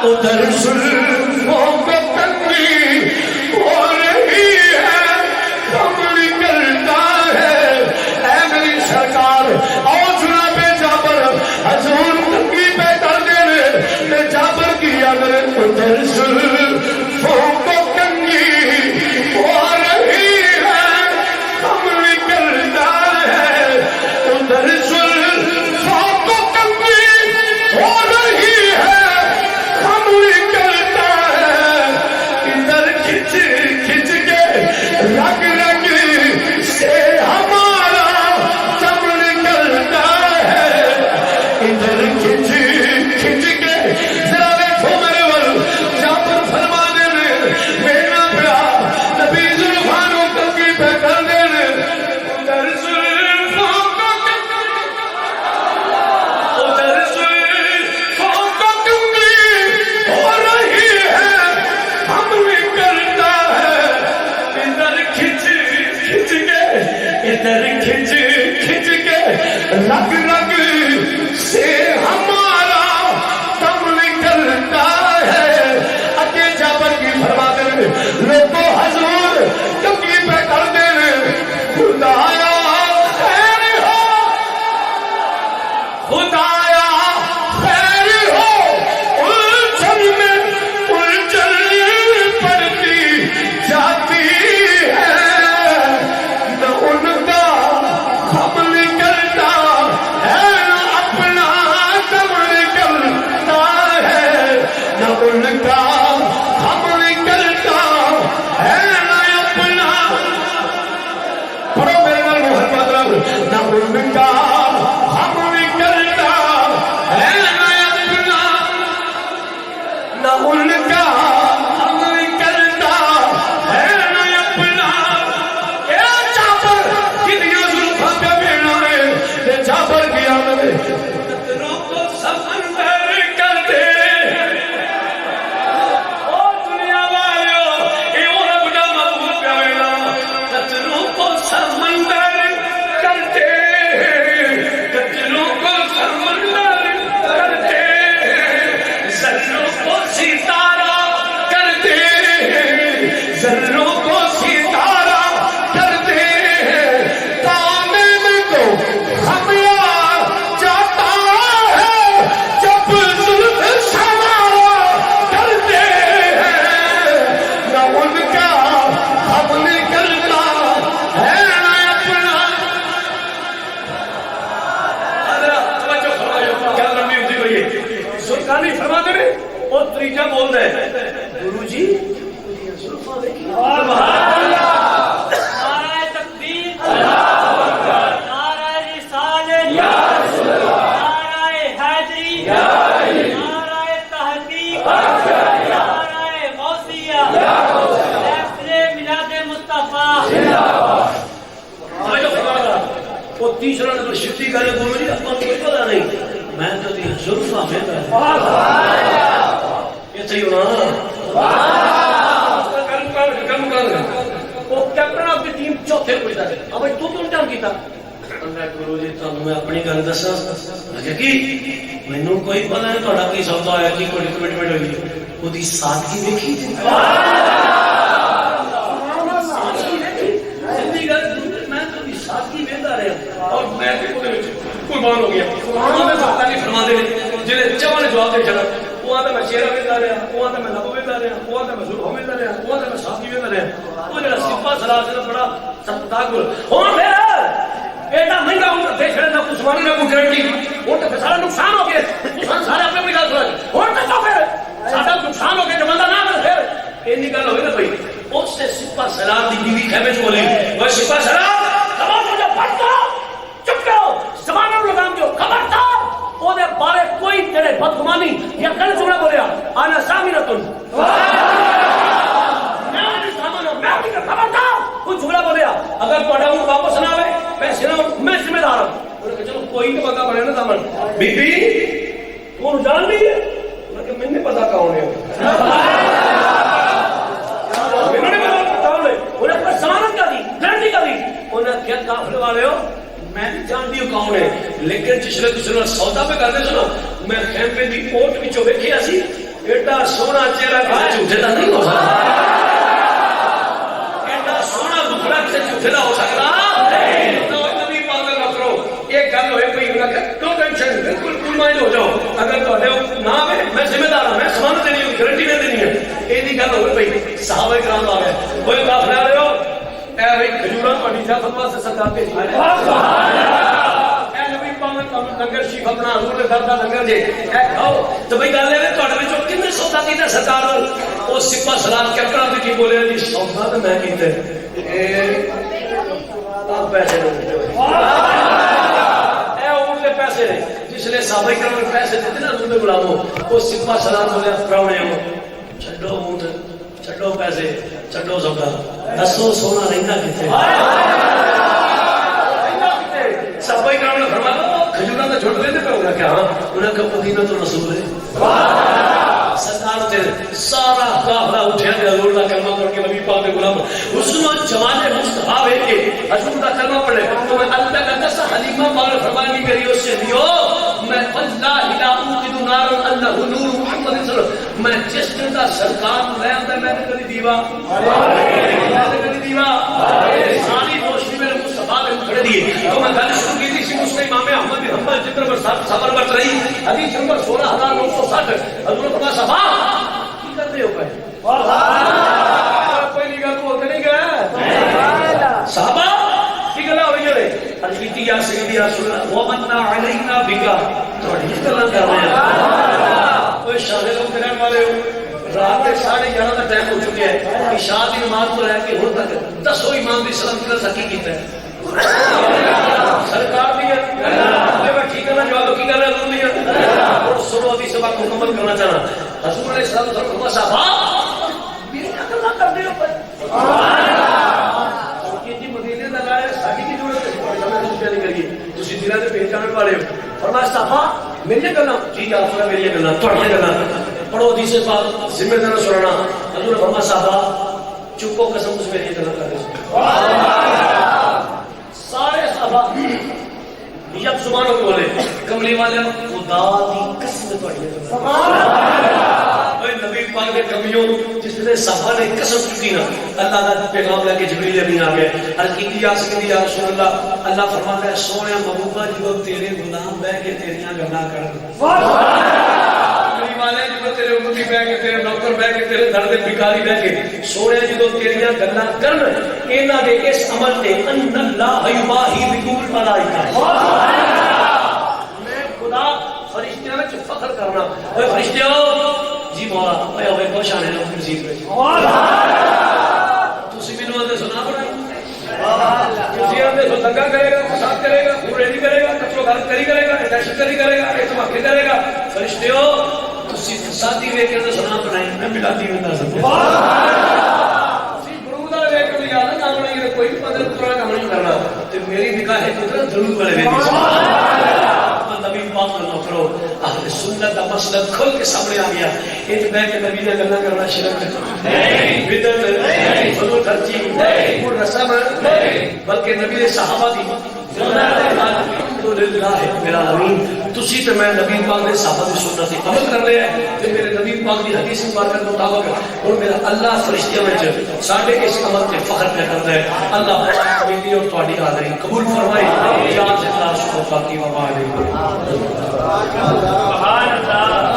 [SPEAKER 3] ادھر ادھر کھچ کھچ کے رگ رگ سے ہمارا دم نکلتا ہے اکے جابر کی فرما دے لوگوں حضور کبھی پہ کر دے خدایا خیر ہو خدایا خیر ہو الجھن میں الجھن پڑتی جاتی ہے نہ ان کا غم نکلتا ہے نہ اپنا دم نکلتا ہے نہ ان کا غم نکلتا ہے نہ اپنا پڑھو میرے نال محمد رب نہ ان کا غم نکلتا ہے نہ اپنا نہ ان کا غم نکلتا ہے نہ اپنا اے جابر کتنی زلفاں پہ بینا ہے اے جابر کی آمد قطروں کو سمندر کر دے او دنیا والیو اے او رب دا محبوب پہ بینا قطروں کو سمندر کر دے قطروں کو سمندر کر دے ذروں کو ستارہ کر دے ذروں کو ستارہ کر دے دامن کو خمیار جاتا ہے جب زلف سوارا کر دے نہ ان کا غم نکلتا ہے نہ اپنا
[SPEAKER 2] حضرات توجہ فرمائیو کیا لمبی ہوتی ہوئی ہے سلطانی فرما دے رہے اور طریقہ بول رہے گرو جی
[SPEAKER 4] نعرہ تکبیر نعرہ رسالت نعرہ حیدری نعرہ تحقیق نعرہ غوثیہ محفل میلاد مصطفیٰ
[SPEAKER 2] توجہ فرمائیو وہ تیسرا نمبر شفتی کرے گرو جی اپنا کوئی پتہ نہیں میں تو دی زلفاں میں یہ صحیح ہونا کم کر وہ کیپٹن آف دی ٹیم چوتھے پوچھتا ہے اب تو کیوں ٹائم کیتا میں گرو جی تانوں میں اپنی گل دساں میں کہ مینوں کوئی پتہ نہیں تہاڈا کی سودا ہے کی کوئی کمٹمنٹ ہوئی اودی سادگی دیکھی سادگی گل میں تو دی سادگی ویندا رہیا اور میں تے اودے وچ قربان ہو گیا انہوں سبتا نہیں فرما دے جنہیں چاہنے جواب دے چلا وہ آتا میں چہرہ ویندہ رہا وہ آتا میں لب ویندہ رہا وہ آتا میں ظلم ویندہ رہا وہ آتا میں ساتھی ویندہ رہا وہ جنہیں سپا سلاسل بڑا تاکر ہون پھر ایڈا مہنگا ہوں دیکھ رہے نہ کچھ مانی نہ کچھ گرنٹی ہون تو سارا نقصان ہو گیا نقصان سارے اپنے اپنی گل سنا ہون تو پھر سارا نقصان ہو گیا جو بندہ نہ کر پھر یہ نکل ہوئی نا بھائی اس سے سپا سلام دی بیوی خیمے چ بولی وہ سپا سلام تمام مجھے پھٹ دو چپ کرو زمانہ لگام جو خبردار او دے بارے کوئی تیرے بدگمانی یا گل جملہ بولیا انا سامرتن میں خبردار کوئی جملہ بولیا اگر تہاڈا منہ واپس نہ آوے پیسے نہ میں ذمہ دار ہوں انہوں نے چلو کوئی تو بندہ بنے نا سامن بی بی تو جان نہیں ہے انہوں نے مجھے پتا کون ہے انہوں نے پتا کون ہے انہوں نے ضمانت کا دی گارنٹی کا دی انہوں نے کیا کافر والے ہو میں بھی جانتی ہوں کون ہے لیکن جسے کسی سودا پہ کرتے سنو میں خیمے دی اوٹ وچوں ویکھیا سی ایڈا سونا چہرہ کسی جھوٹے دا نہیں ہو سکتا ایڈا سونا دکھڑا کسی جھوٹے دا ہو سکتا نہیں تو نبی پاگل نہ کرو ایک گل ہوئے کوئی نہ کہ نو ٹینشن بالکل کول مائنڈ ہو جاؤ اگر تہاڈے نہ ہے میں ذمہ دار ہوں میں ضمانت دینی ہوں گارنٹی نہیں دینی ہے ایدی گل ہوئے بھائی صحابہ کرام آ گئے کوئی کافر آ رہے ہو اے بھائی کھجورا پڑی جا فتوا سے سرکار دے اے نبی پاک کا لنگر شیخ اپنا حضور دے در دا لنگر جے اے کھاؤ تو بھائی گل ہے تہاڈے وچوں کنے سودا کیتا سرکار او سپا سلام کیپٹن دی کی بولے جی سودا تے میں کیتے اے آپ پیسے دے اے اون دے پیسے جس نے صحابہ کرام نے پیسے دیتے نا حضور دے غلاموں او سپا سلام بولے پراونے ہو چھڈو اونٹ چھڈو پیسے چھڈو سودا دسو سونا رہندا کتے صحابہ کرام نے فرمایا کھجورا کا جھوٹ لیتے پہ ہوگا کہ ہاں انہاں کا مدینہ تو رسول ہے سرکار سے سارا قافلہ اٹھیا تے حضور دا کلمہ پڑھ کے نبی پاک دے غلام حسن جوان مصطفیٰ ہے کہ حضور دا کلمہ پڑھے تو میں اللہ کا قصہ حلیمہ مگر فرمانی کری اس سے دیو میں اللہ الہ اوقد نار اللہ نور محمد صلی اللہ علیہ وسلم میں جس دن دا سرکار لے آندا میں تے کبھی دیوا کبھی دیوا ساری روشنی میرے مصطفیٰ نے کھڑے دیے تو میں گل شروع کی تھی اس میں امام احمد بن حنبل جتر پر صبر بچ رہی حدیث نمبر 16960 حضور فرمایا صاحب کی کرتے ہو پے کوئی نگاہ تو نہیں گیا صحابہ کی گلا ہوئی ہے الفیتی یا سیدی رسول اللہ ومنا علینا بکا تھوڑی گلا کر رہے ہیں کوئی شاہ لوگ کرنے والے ہو رات کے 11:30 کا ٹائم ہو چکا ہے عشاء کی نماز کو رہ کے ہو تک دسو امام دی سلام کی سکی کیتا ہے سرکار دی ہے ٹھیک ہے نا جواب کی گل ہے حضور دی اور سنو دی سبق مکمل کرنا چاہنا حضور علیہ السلام فرمایا صاحب میری عقل نہ کر دے اوپر سبحان اللہ کہ جی مدینے دا لائے ساڈی کی ضرورت ہے ہمیں کچھ نہیں کریے تسی دلوں تے پہچان والے ہو فرمایا صاحب میری گلاں جی یا رسول اللہ میری گلاں تواڈی گلاں پڑھو حدیث پاک ذمہ دار سننا حضور فرمایا صاحب چپو قسم اس میری گلاں کر دے سبحان اللہ سارے صحابہ جب زبانوں کو بولے کملی والے خدا دی قسم تواڈی سبحان اللہ اے نبی پاک دے کمیوں جس نے صحابہ نے قسم چکی نا اللہ دا پیغام لے کے جبریل امین آ گئے عرض کی یا سیدی یا رسول اللہ اللہ فرماتا ہے سونے محبوبہ جو تیرے غلام بیٹھ کے تیریاں گلاں کرن سبحان اللہ کملی والے جو تیرے امتی بیٹھ کے تیرے نوکر بیٹھ کے تیرے در دے بھکاری بیٹھ کے سونے جو تیریاں گلاں کرن انہاں دے اس عمل تے ان اللہ یباہی بکل ملائکہ سبحان اللہ میں خدا فرشتیاں وچ فخر کرنا اے فرشتیو جی مولا اے ہوے کو شان ہے مزید وچ سبحان اللہ تسی مینوں اندر سنا بنائی سبحان اللہ تسی اندر تو دنگا کرے گا فساد کرے گا کوڑے نہیں کرے گا کچرو غلط کری کرے گا دہشت گردی کرے گا اعتماد کرے گا فرشتیو تسی فسادی ویکھ کے سنا بنائی میں ملاتی ہوں سبحان اللہ تسی برود والے ویکھ کے یاد نہ بنائی کوئی پتہ پترا کام نہیں کرنا تے میری نگاہ قدرت ضرور کرے گی سبحان اللہ نبی پاک کا نوکرو اہل سنت کا مسلک کھل کے سامنے آ گیا ایک بیٹھ کے نبی نے گلا کرنا شرک نہیں بدعت نہیں فضول خرچی نہیں وہ رسم نہیں بلکہ نبی نے صحابہ دی الحمدللہ رب العالمین تسی تے میں نبی پاک نے صحابہ دی سنت تے عمل کر رہے ہیں تے میرے نبی پاک دی حدیث مبارکہ کے مطابق اور میرا اللہ فرشتیاں وچ ساڈے اس عمل تے فخر کرتا ہے اللہ پاک میری اور تہاڈی حاضری قبول فرمائے یا اللہ شکر پاکی و علیکم سبحان اللہ